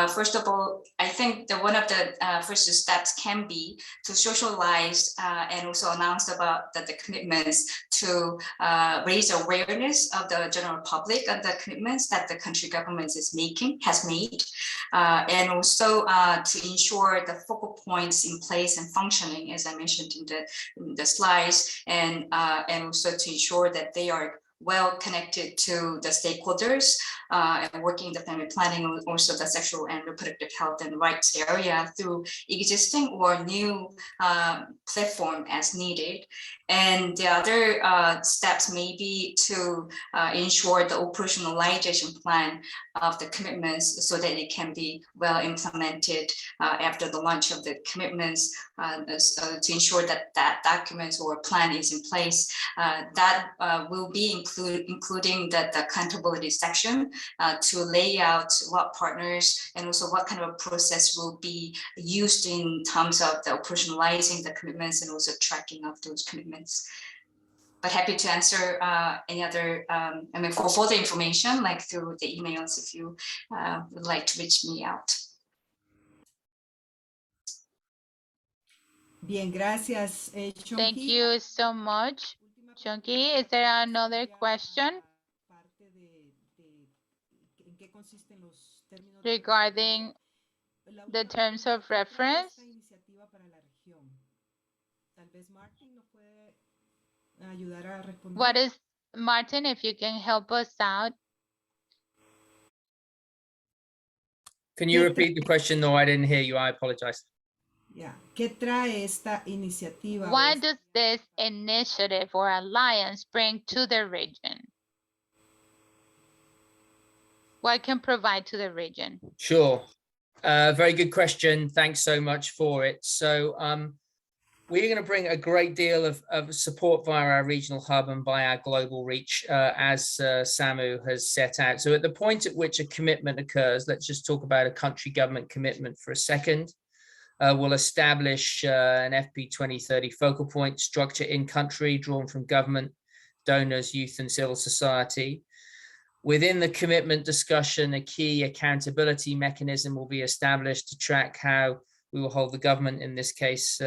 first of all, I think that one of the first steps can be to socialize and also announce about the commitments to raise awareness of the general public of the commitments that the country government has made, and also to ensure the focal points in place and functioning, as I mentioned in the slides, and also to ensure that they are well connected to the stakeholders and working in the family planning, also the sexual and reproductive health and rights area through existing or new platform as needed. And the other steps may be to ensure the operationalization plan of the commitments so that it can be well implemented after the launch of the commitments, to ensure that documents or plan is in place. That will be including the accountability section to lay out what partners and also what kind of process will be used in terms of the operationalizing the commitments and also tracking of those commitments. But happy to answer any other, for further information, like through the emails, if you would like to reach me out. Bien, gracias, Thank you so much, Chunky. Is there another question regarding the terms of reference? What is, Martin, if you can help us out? Can you repeat the question? No, I didn't hear you. I apologize. Yeah. ¿Qué trae esta iniciativa? What does this initiative or alliance bring to the region? What can provide to the region? Sure. Very good question. Thanks so much for it. So we're going to bring a great deal of support via our regional hub and by our global reach, as Samu has set out. So at the point at which a commitment occurs, let's just talk about a country government commitment for a second. We'll establish an FP 2030 focal point structure in country drawn from government, donors, youth and civil society. Within the commitment discussion, a key accountability mechanism will be established to track how we will hold the government, in this case,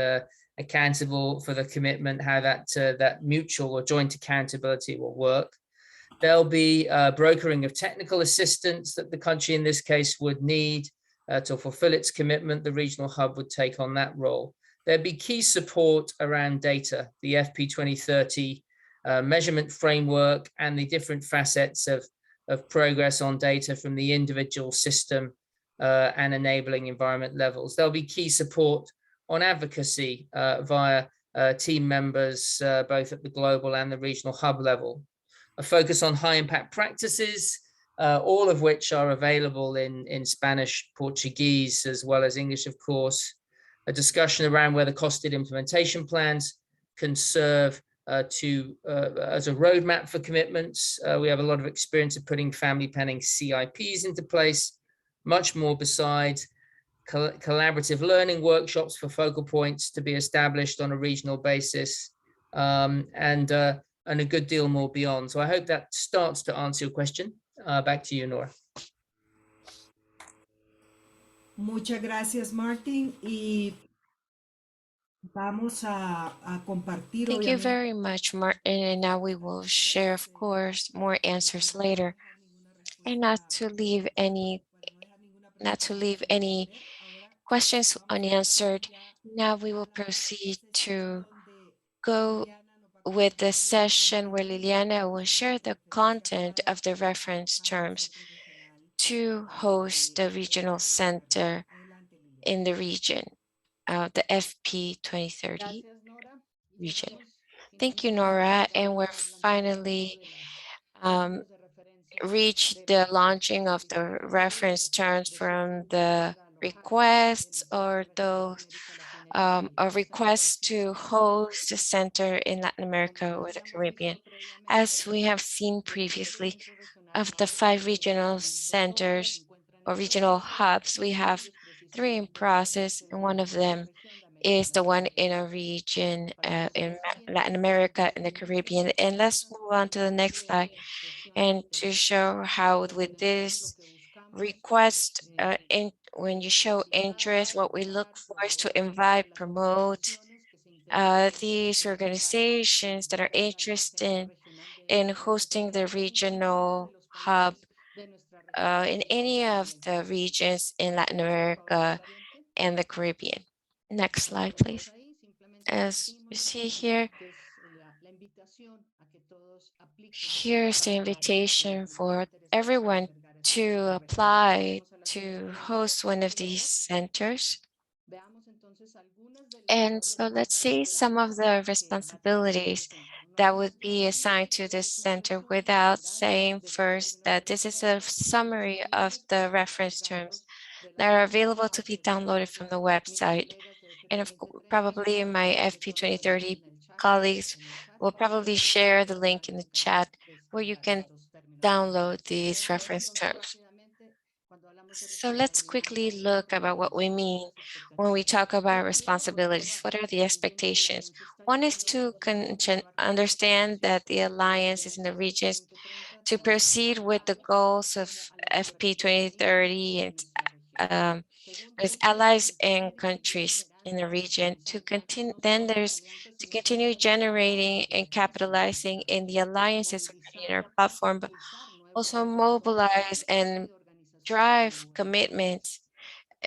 accountable for the commitment, how that mutual or joint accountability will work. There'll be brokering of technical assistance that the country in this case would need to fulfill its commitment. The regional hub would take on that role. There'd be key support around data, the FP2030 measurement framework, and the different facets of progress on data from the individual system and enabling environment levels. There'll be key support on advocacy via team members, both at the global and the regional hub level. A focus on high impact practices, all of which are available in Spanish, Portuguese, as well as English, of course. A discussion around whether costed implementation plans can serve as a roadmap for commitments. We have a lot of experience of putting family planning CIPs into place, much more besides. Collaborative learning workshops for focal points to be established on a regional basis, and a good deal more beyond. So I hope that starts to answer your question. Back to you, Nora. Muchas gracias, Martin. Y vamos a compartir. Thank you very much, Martin. And now we will share, of course, more answers later. And not to leave any questions unanswered. Now we will proceed to go with the session where Liliana will share the content of the reference terms to host the regional center in the region, the FP2030 region. Thank you, Nora. And we're finally reached the launching of the reference terms from the requests or those a request to host a center in Latin America or the Caribbean. As we have seen previously, of the 5 regional centers or regional hubs, we have 3 in process, and one of them is the one in a region in Latin America and the Caribbean. And let's move on to the next slide, and to show how with this request, when you show interest, what we look for is to invite, promote these organizations that are interested in hosting the regional hub in any of the regions in Latin America and the Caribbean. Next slide, please. As you see here, here's the invitation for everyone to apply to host one of these centers. And so let's see some of the responsibilities that would be assigned to this center, without saying first that this is a summary of the reference terms that are available to be downloaded from the website. And of course, probably my FP2030 colleagues will probably share the link in the chat where you can download these reference terms. So let's quickly look about what we mean when we talk about responsibilities. What are the expectations? One is to understand that the alliance is in the regions to proceed with the goals of FP2030 and with allies and countries in the region to continue. Then there's to continue generating and capitalizing in the alliances in our platform, but also mobilize and drive commitments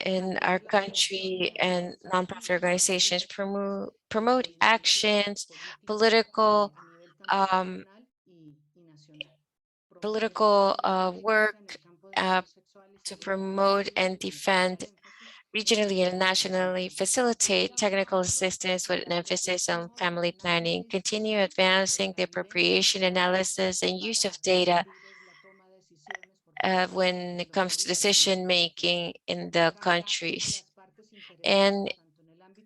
in our country and nonprofit organizations, promote actions, political work to promote and defend regionally and nationally, facilitate technical assistance with an emphasis on family planning, continue advancing the appropriation, analysis, and use of data when it comes to decision making in the countries, and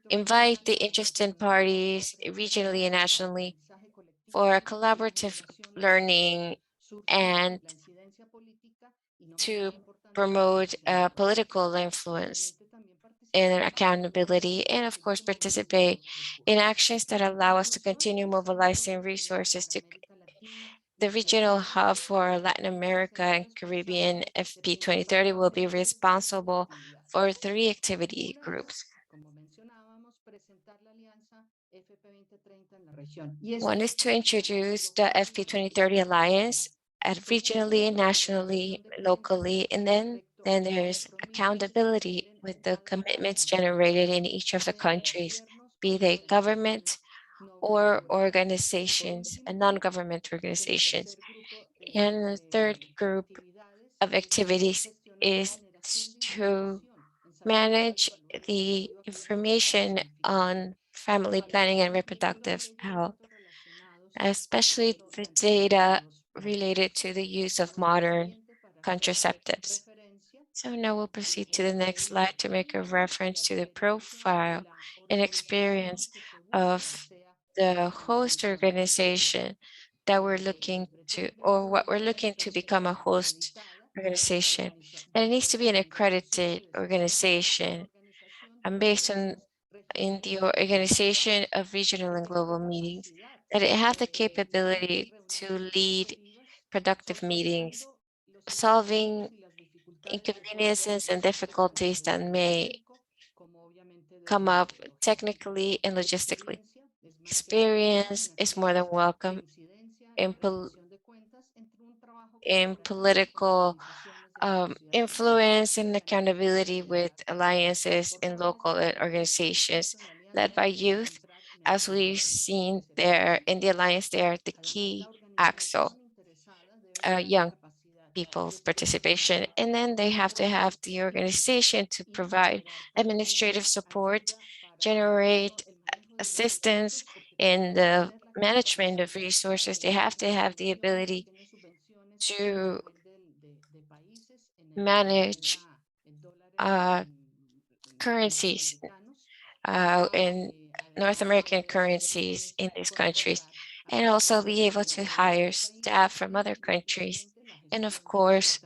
invite the interested parties regionally and nationally for a collaborative learning and to promote political influence and accountability, and of course participate in actions that allow us to continue mobilizing resources to the regional hub for Latin America and Caribbean. FP2030 will be responsible for 3 activity groups. One is to introduce the FP2030 Alliance at regionally, nationally, locally, and then there's accountability with the commitments generated in each of the countries. be they government or organizations and non-government organizations. And the third group of activities is to manage the information on family planning and reproductive health, especially the data related to the use of modern contraceptives. So now we'll proceed to the next slide to make a reference to the profile and experience of the host organization that we're looking to, or what we're looking to become a host organization. And it needs to be an accredited organization and based on in the organization of regional and global meetings, that it have the capability to lead productive meetings, solving inconveniences and difficulties that may come up technically and logistically. Experience is more than welcome in, political influence and accountability with alliances in local organizations led by youth. As we've seen there in the alliance, they are the key axle, young people's participation. And then they have to have the organization to provide administrative support, generate assistance in the management of resources. They have to have the ability to manage currencies in North American currencies in these countries, and also be able to hire staff from other countries. And of course,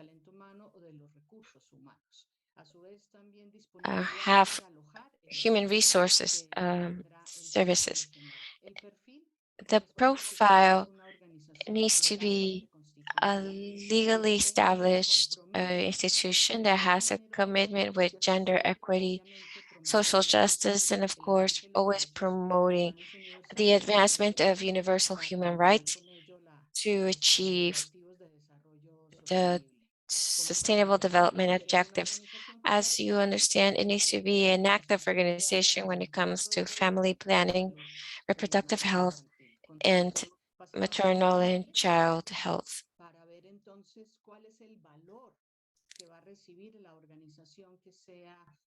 have human resources services. The profile needs to be a legally established institution that has a commitment with gender equity, social justice, and of course, always promoting the advancement of universal human rights to achieve the sustainable development objectives. As you understand, it needs to be an active organization when it comes to family planning, reproductive health, and maternal and child health.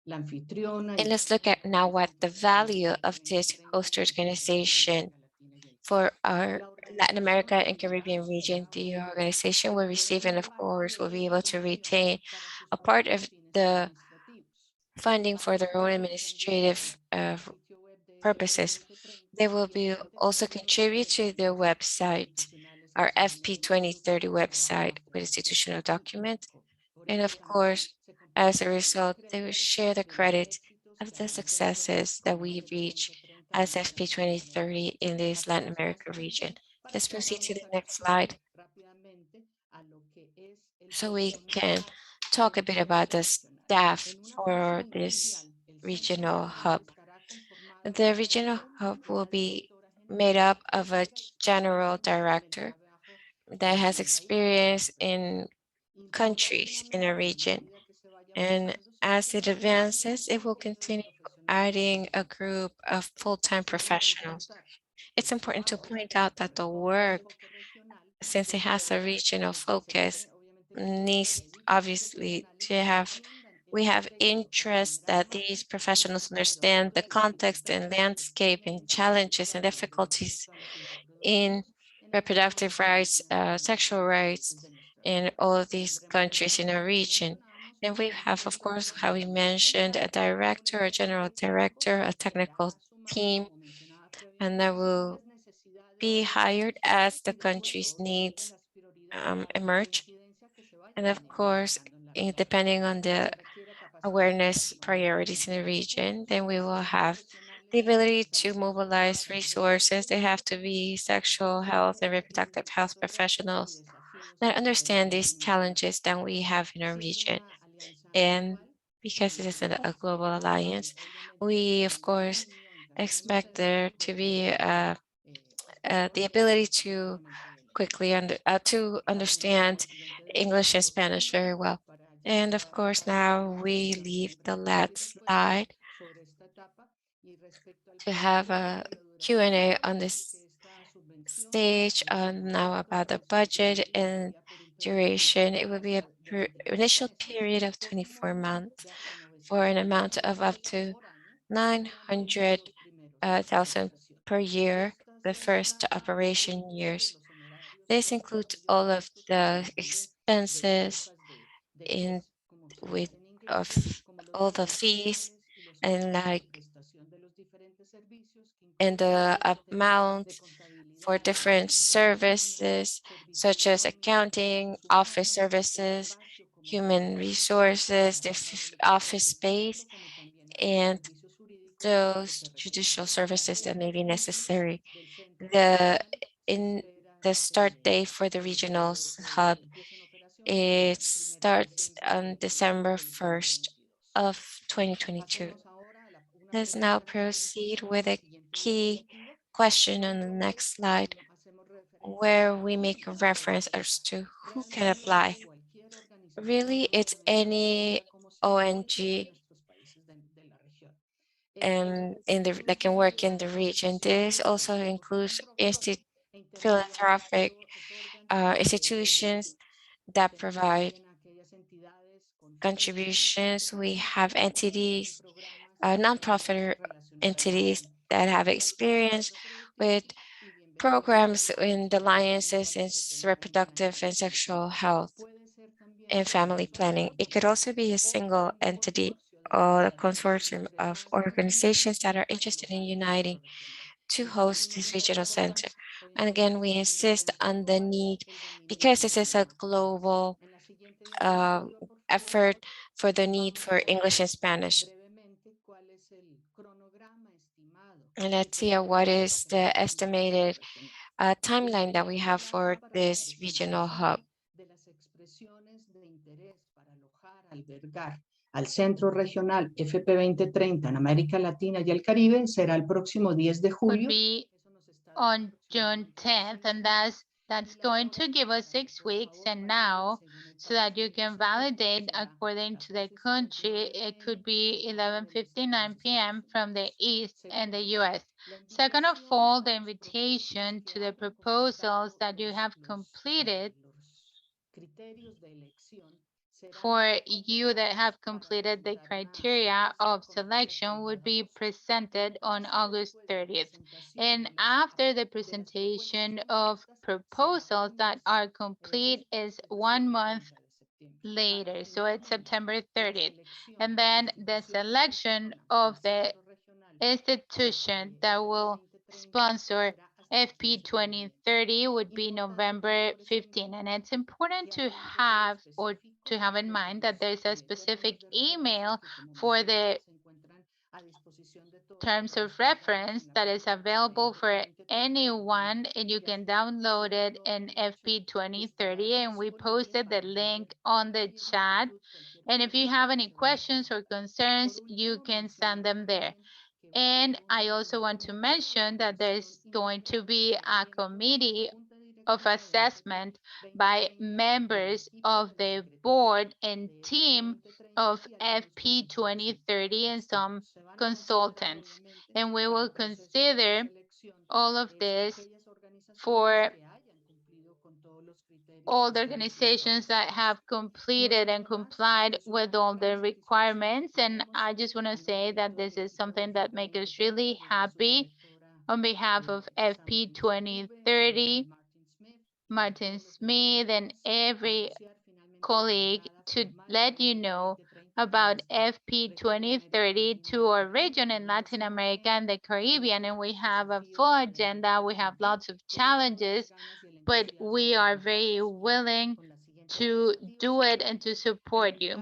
And let's look at now what the value of this host organization for our Latin America and Caribbean region. The organization will receive and of course will be able to retain a part of the funding for their own administrative purposes. They will be also contribute to the website, our FP2030 website with institutional document. And of course, as a result, they will share the credit of the successes that we reach as FP2030 in this Latin America region. Let's proceed to the next slide so we can talk a bit about the staff for this regional hub. The regional hub will be made up of a general director that has experience in countries in a region. And as it advances, it will continue adding a group of full-time professionals. It's important to point out that the work, since it has a regional focus, needs obviously to have, we have interest that these professionals understand the context and landscape and challenges and difficulties in reproductive rights, sexual rights in all of these countries in our region. And we have, of course, how we mentioned, a director, a general director, a technical team, and that will be hired as the country's needs emerge. And of course, depending on the awareness priorities in the region, then we will have the ability to mobilize resources. They have to be sexual health and reproductive health professionals that understand these challenges that we have in our region. And because this is a global alliance, we of course expect there to be the ability to quickly understand English and Spanish very well. And of course, now we leave the last slide to have a Q&A on this stage now about the budget and duration. It will be a initial period of 24 months for an amount of up to 900,000 per year, the first operation years. This includes all of the expenses in with of all the fees and the amount for different services such as accounting, office services, human resources, the office space, and those judicial services that may be necessary. In the start date for the regional hub, it starts on December 1st of 2022. Let's now proceed with a key question on the next slide, where we make a reference as to who can apply. Really, it's any ONG that can work in the region. This also includes philanthropic institutions that provide contributions. We have entities, nonprofit entities that have experience with programs in the alliances in reproductive and sexual health and family planning. It could also be a single entity or a consortium of organizations that are interested in uniting to host this regional center. And again, we insist on the need, because this is a global effort, for the need for English and Spanish. And let's see what is the estimated timeline that we have for this regional hub. Al Centro Regional FP2030 en América Latina y el Caribe será el próximo 10 de Would julio. be on June 10th, and that's going to give us 6 weeks. And now, so that you can validate according to the country, it could be 11:59 p.m. from the East and the US. Second of all, the invitation to the proposals that you have completed, for you that have completed the criteria of selection, would be presented on August 30th. And after the presentation of proposals that are complete is 1 month later, so it's September 30th. And then the selection of the institution that will sponsor FP2030 would be November 15. And it's important to have in mind that there's a specific email for the terms of reference that is available for anyone, and you can download it in FP2030, and we posted the link on the chat. And if you have any questions or concerns, you can send them there. And I also want to mention that there's going to be a committee of assessment by members of the board and team of FP2030 and some consultants. And we will consider all of this for all the organizations that have completed and complied with all the requirements. And I just want to say that this is something that makes us really happy on behalf of FP2030, Martin Smith, and every colleague, to let you know about FP2030 to our region in Latin America and the Caribbean. And we have a full agenda. We have lots of challenges, but we are very willing to do it and to support you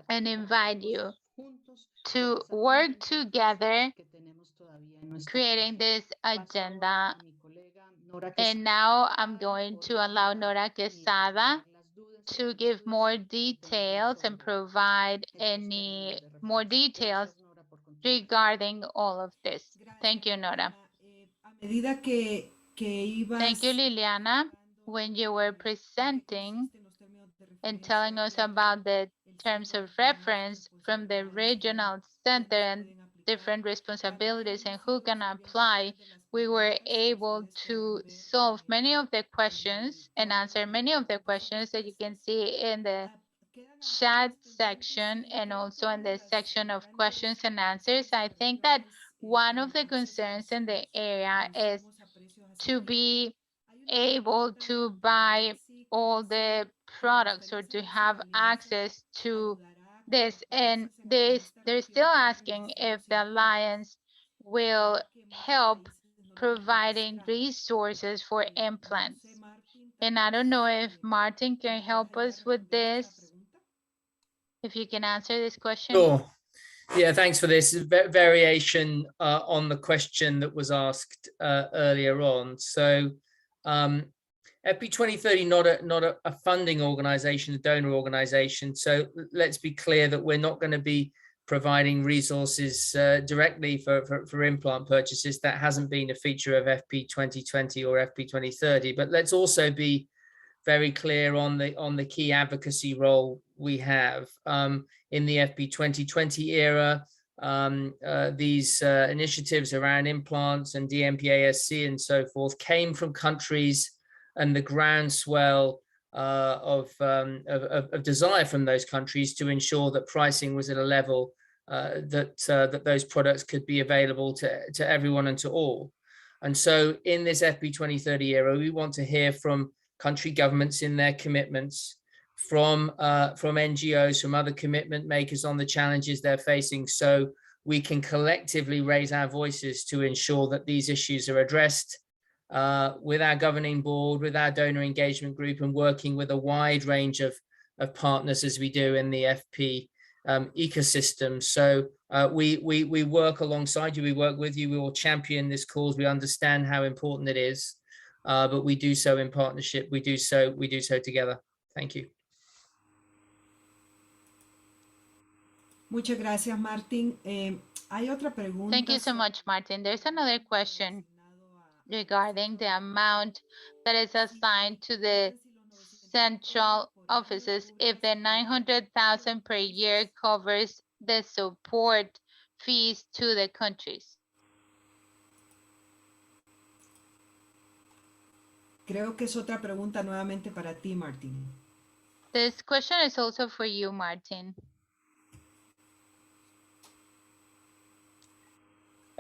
and invite you to work together creating this agenda. And now I'm going to allow Nora Quesada to give more details and provide any more details regarding all of this. Thank you, Nora. Thank you, Liliana. When you were presenting and telling us about the terms of reference from the regional center and different responsibilities and who can apply, we were able to solve many of the questions and answer many of the questions that you can see in the chat section and also in the section of questions and answers. I think that one of the concerns in the area is to be able to buy all the products or to have access to this. And they're still asking if the Alliance will help providing resources for implants. And I don't know if Martin can help us with this. If you can answer this question. Sure. Yeah, thanks for this variation on the question that was asked earlier on. So FP2030 not a funding organization, a donor organization. So let's be clear that we're not going to be providing resources directly for implant purchases. That hasn't been a feature of FP2020 or FP2030. But let's also be very clear on the key advocacy role we have in the FP2020 era. These initiatives around implants and DMPASC and so forth came from countries and the groundswell of desire from those countries to ensure that pricing was at a level that those products could be available to everyone and to all. And so in this FP2030 era, we want to hear from country governments in their commitments, from NGOs, from other commitment makers on the challenges they're facing, so we can collectively raise our voices to ensure that these issues are addressed with our governing board, with our donor engagement group, and working with a wide range of partners as we do in the FP ecosystem. So we work alongside you, we work with you, we will champion this cause, we understand how important it is. But we do so in partnership. We do so together. Thank you. Muchas gracias, Martin. Hay otra pregunta. Thank you so much, Martin. There's another question regarding the amount that is assigned to the central offices. If the 900,000 per year covers the support fees to the countries. Creo que es otra pregunta nuevamente para ti, Martin. This question is also for you, Martin.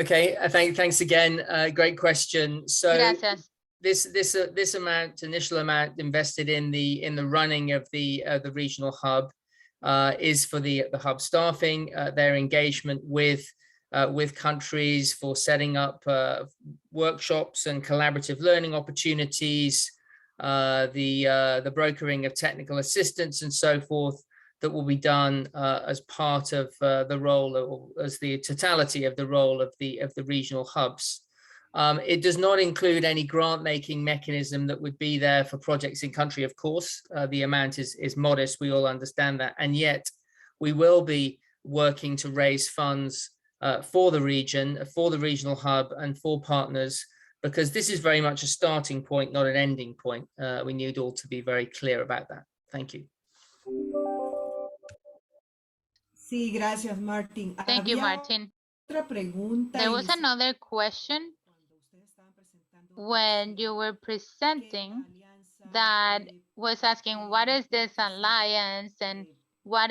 Okay, thanks again. Great question. So Gracias. this amount, initial amount invested in the running of the regional hub is for the hub staffing, their engagement with countries, for setting up workshops and collaborative learning opportunities, the brokering of technical assistance and so forth, that will be done as part of the role, or as the totality of the role of the regional hubs. It does not include any grant-making mechanism that would be there for projects in country, of course. The amount is modest, we all understand that, and yet we will be working to raise funds for the region, for the regional hub, and for partners, because this is very much a starting point, not an ending point. We need all to be very clear about that. Thank you. Sí, gracias, Martin. Thank you, Martin. Otra pregunta. There was another question when you were presenting that was asking, what is this alliance and what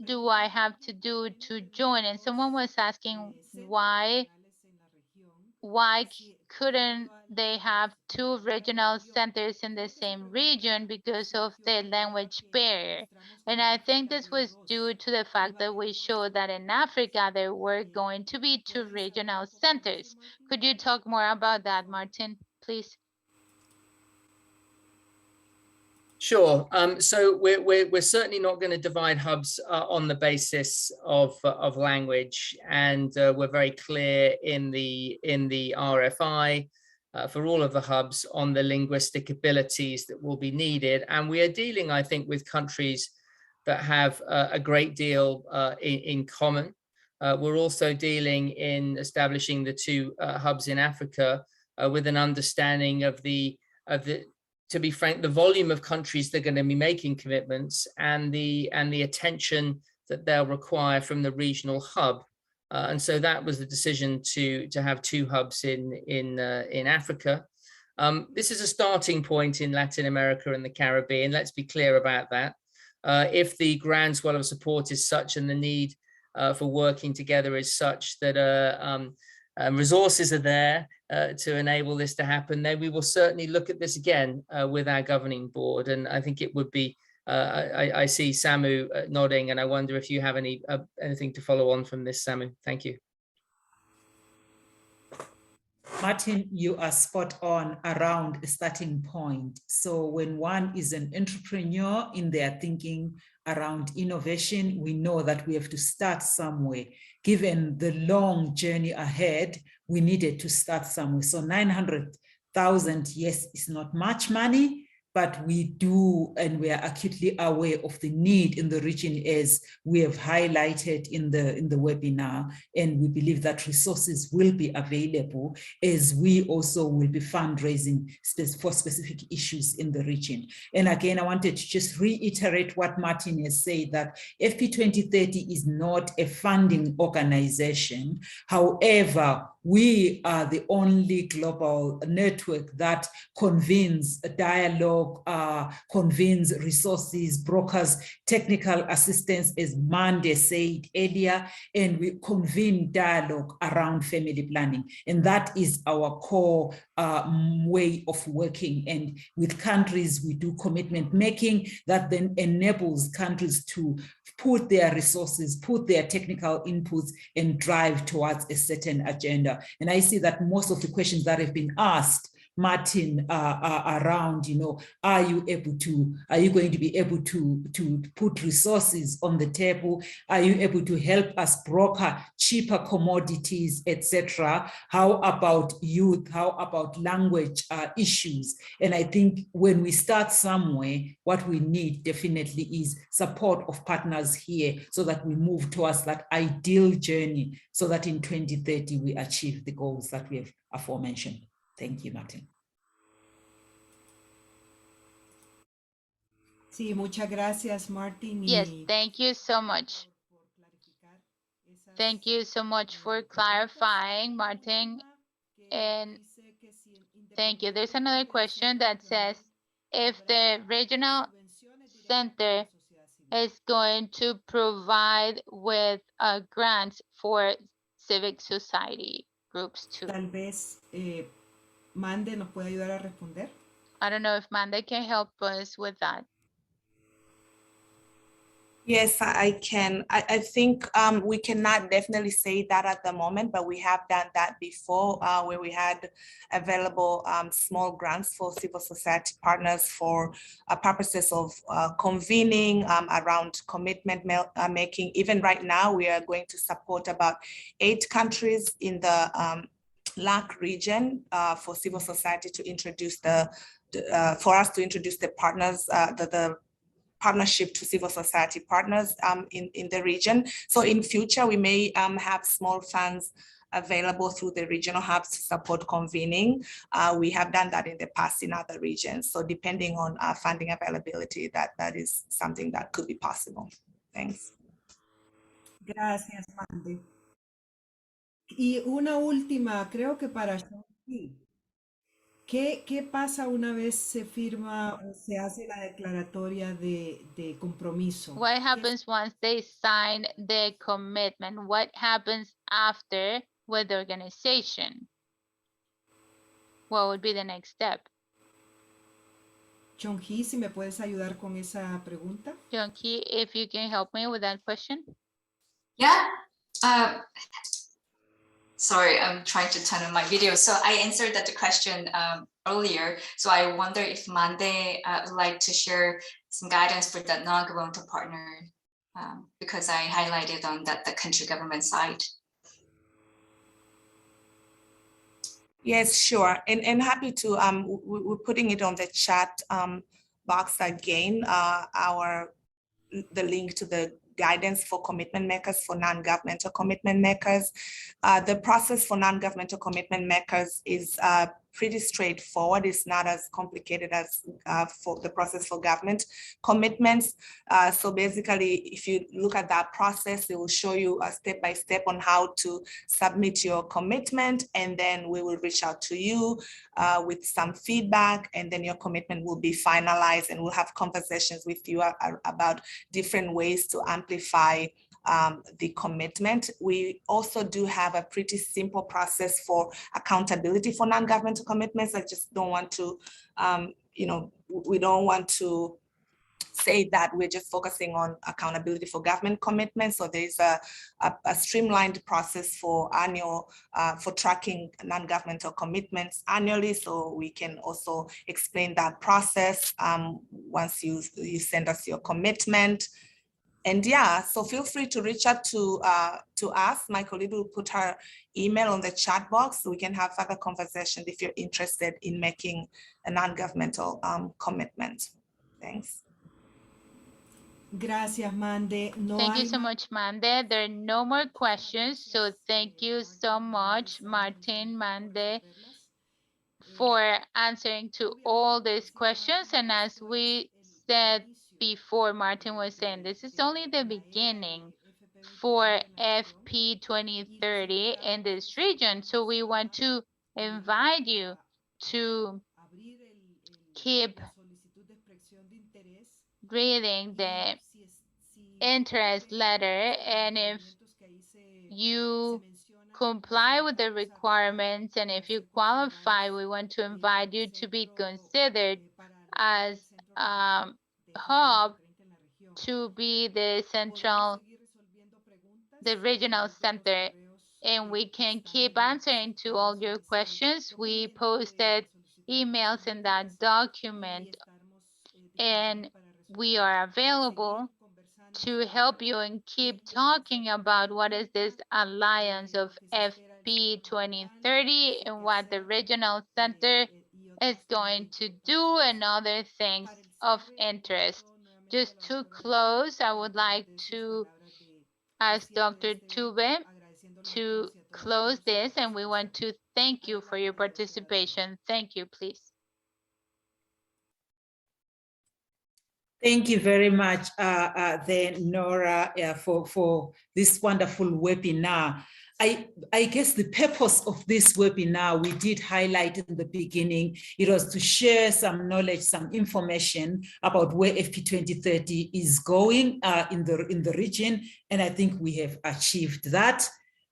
do I have to do to join? And someone was asking why couldn't they have two regional centers in the same region because of the language barrier? And I think this was due to the fact that we showed that in Africa there were going to be two regional centers. Could you talk more about that, Martin, please? Sure. So we're certainly not going to divide hubs on the basis of language, and we're very clear in the RFI for all of the hubs on the linguistic abilities that will be needed. And we are dealing, I think, with countries that have a great deal in common. We're also dealing in establishing the two hubs in Africa with an understanding of the to be frank, the volume of countries that are going to be making commitments and the attention that they'll require from the regional hub. And so that was the decision to have 2 hubs in Africa. This is a starting point in Latin America and the Caribbean. Let's be clear about that. If the groundswell of support is such and the need for working together is such that resources are there to enable this to happen, then we will certainly look at this again with our governing board. And I think it would be, I see Samu nodding, and I wonder if you have anything to follow on from this, Samu. Thank you. Martin, you are spot on around a starting point. So when one is an entrepreneur in their thinking around innovation, we know that we have to start somewhere. Given the long journey ahead, we needed to start somewhere. So 900,000, yes, is not much money, but we do, and we are acutely aware of the need in the region, as we have highlighted in the webinar, and we believe that resources will be available as we also will be fundraising for specific issues in the region. And again, I wanted to just reiterate what Martin has said, that FP2030 is not a funding organization. However, we are the only global network that convenes a dialogue, convenes resources, brokers, technical assistance, as Mande said earlier, and we convene dialogue around family planning. And that is our core way of working. And with countries, we do commitment making that then enables countries to put their resources, put their technical inputs, and drive towards a certain agenda. And I see that most of the questions that have been asked, Martin, around, are you going to be able to put resources on the table? Are you able to help us broker cheaper commodities, etc.? How about youth? How about language issues? And I think when we start somewhere, what we need definitely is support of partners here so that we move towards that ideal journey so that in 2030 we achieve the goals that we have aforementioned. Thank you, Martin. Sí, muchas gracias, Martin. Yes, thank you so much. Thank you so much for clarifying, Martin. And thank you. There's another question that says, if the regional center is going to provide with grants for civic society groups too. Tal vez Mande nos puede ayudar a responder. I don't know if Mande can help us with that. Yes, I can. I think we cannot definitely say that at the moment, but we have done that before where we had available small grants for civil society partners for purposes of convening around commitment making. Even right now, we are going to support about 8 countries in the LAC region for civil society to introduce for us to introduce the partners, the partnership to civil society partners in the region. So in future, we may have small funds available through the regional hubs to support convening. We have done that in the past in other regions. So depending on funding availability, that is something that could be possible. Thanks. Gracias, Mande. Y una última, creo que para Shongi. ¿Qué pasa una vez se firma o se hace la declaratoria de compromiso? What happens once they sign the commitment? What happens after with the organization? What would be the next step? Chongi, si me puedes ayudar con esa pregunta. Yonki, if you can help me with that question. Yeah. Sorry, I'm trying to turn on my video. So I answered that question earlier. So I wonder if Mande would like to share some guidance for that non-governmental partner, because I highlighted on that the country government side. Yes, sure. And happy to, we're putting it on the chat box again, the link to the guidance for commitment makers, for non-governmental commitment makers. The process for non-governmental commitment makers is pretty straightforward. It's not as complicated as for the process for government commitments. So basically, if you look at that process, it will show you a step-by-step on how to submit your commitment, and then we will reach out to you with some feedback, and then your commitment will be finalized, and we'll have conversations with you about different ways to amplify the commitment. We also do have a pretty simple process for accountability for non-governmental commitments. I just don't want to, we don't want to say that we're just focusing on accountability for government commitments. So there's a streamlined process for annual, for tracking non-governmental commitments annually. So we can also explain that process once you send us your commitment. And yeah, so feel free to reach out to us. My colleague will put her email on the chat box so we can have further conversations if you're interested in making a non-governmental commitment. Thanks. Gracias, Mande. Thank you so much, Mande. There are no more questions. So thank you so much, Martin, Mande, for answering to all these questions. And as we said before, Martin was saying, this is only the beginning for FP 2030 in this region. So we want to invite you to keep reading the interest letter, and if you comply with the requirements and if you qualify, we want to invite you to be considered as hub to be the regional center, and we can keep answering to all your questions. We posted emails in that document, and we are available to help you and keep talking about what is this alliance of FP 2030 and what the regional center is going to do and other things of interest. Just to close, I would like to ask Dr. Tube to close this, and we want to thank you for your participation. Thank you, please. Thank you very much, Nora, for this wonderful webinar. I guess the purpose of this webinar, we did highlight in the beginning, it was to share some knowledge, some information about where FP 2030 is going in the region, and I think we have achieved that.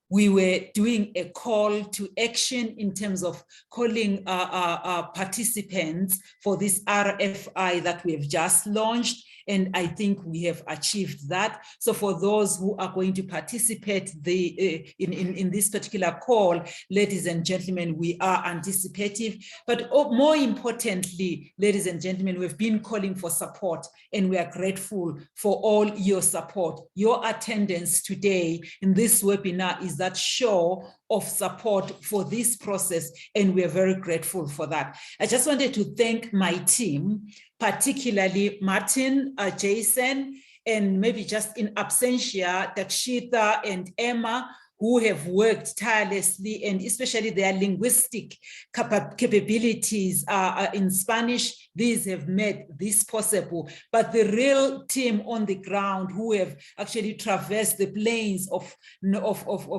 We were doing a call to action in terms of calling participants for this RFI that we have just launched, and I think we have achieved that. So for those who are going to participate in this particular call, ladies and gentlemen, we are anticipative, but more importantly, ladies and gentlemen, we've been calling for support, and we are grateful for all your support. Your attendance today in this webinar is that show of support for this process, and we are very grateful for that. I just wanted to thank my team, particularly Martin, Jason, and maybe just in absentia, Dakshita and Emma, who have worked tirelessly, and especially their linguistic capabilities in Spanish. These have made this possible. But the real team on the ground who have actually traversed the plains of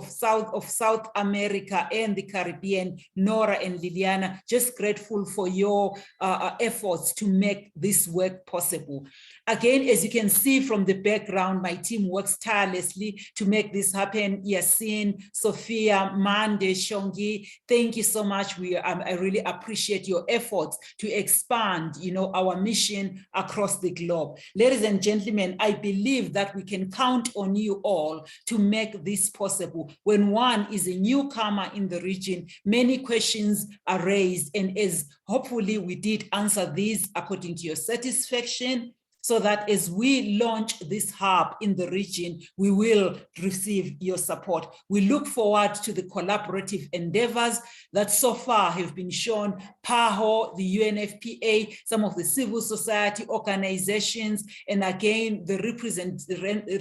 South America and the Caribbean, Nora and Liliana, just grateful for your efforts to make this work possible. Again, as you can see from the background, my team works tirelessly to make this happen. Yasin, Sophia, Mande, Shongi, thank you so much. I really appreciate your efforts to expand, our mission across the globe. Ladies and gentlemen, I believe that we can count on you all to make this possible. When one is a newcomer in the region, many questions are raised, and as hopefully we did answer these according to your satisfaction. so that as we launch this hub in the region, we will receive your support. We look forward to the collaborative endeavors that so far have been shown, PAHO, the UNFPA, some of the civil society organizations, and again, the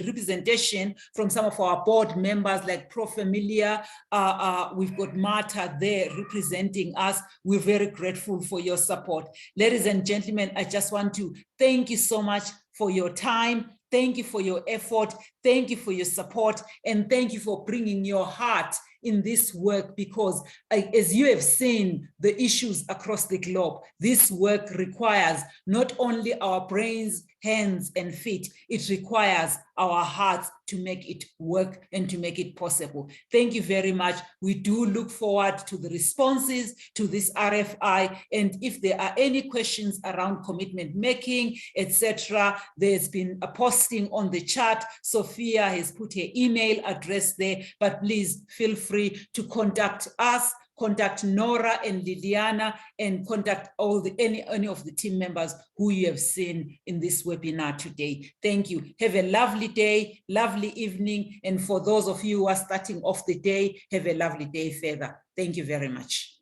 representation from some of our board members like Pro Familia. We've got Marta there representing us. We're very grateful for your support. Ladies and gentlemen, I just want to thank you so much for your time. Thank you for your effort. Thank you for your support. And thank you for bringing your heart in this work, because as you have seen the issues across the globe, this work requires not only our brains, hands, and feet, it requires our hearts to make it work and to make it possible. Thank you very much. We do look forward to the responses to this RFI. And if there are any questions around commitment making, etc., there's been a posting on the chat. Sophia has put her email address there, but please feel free to contact us, contact Nora and Liliana, and contact any of the team members who you have seen in this webinar today. Thank you. Have a lovely day, lovely evening. And for those of you who are starting off the day, have a lovely day further. Thank you very much.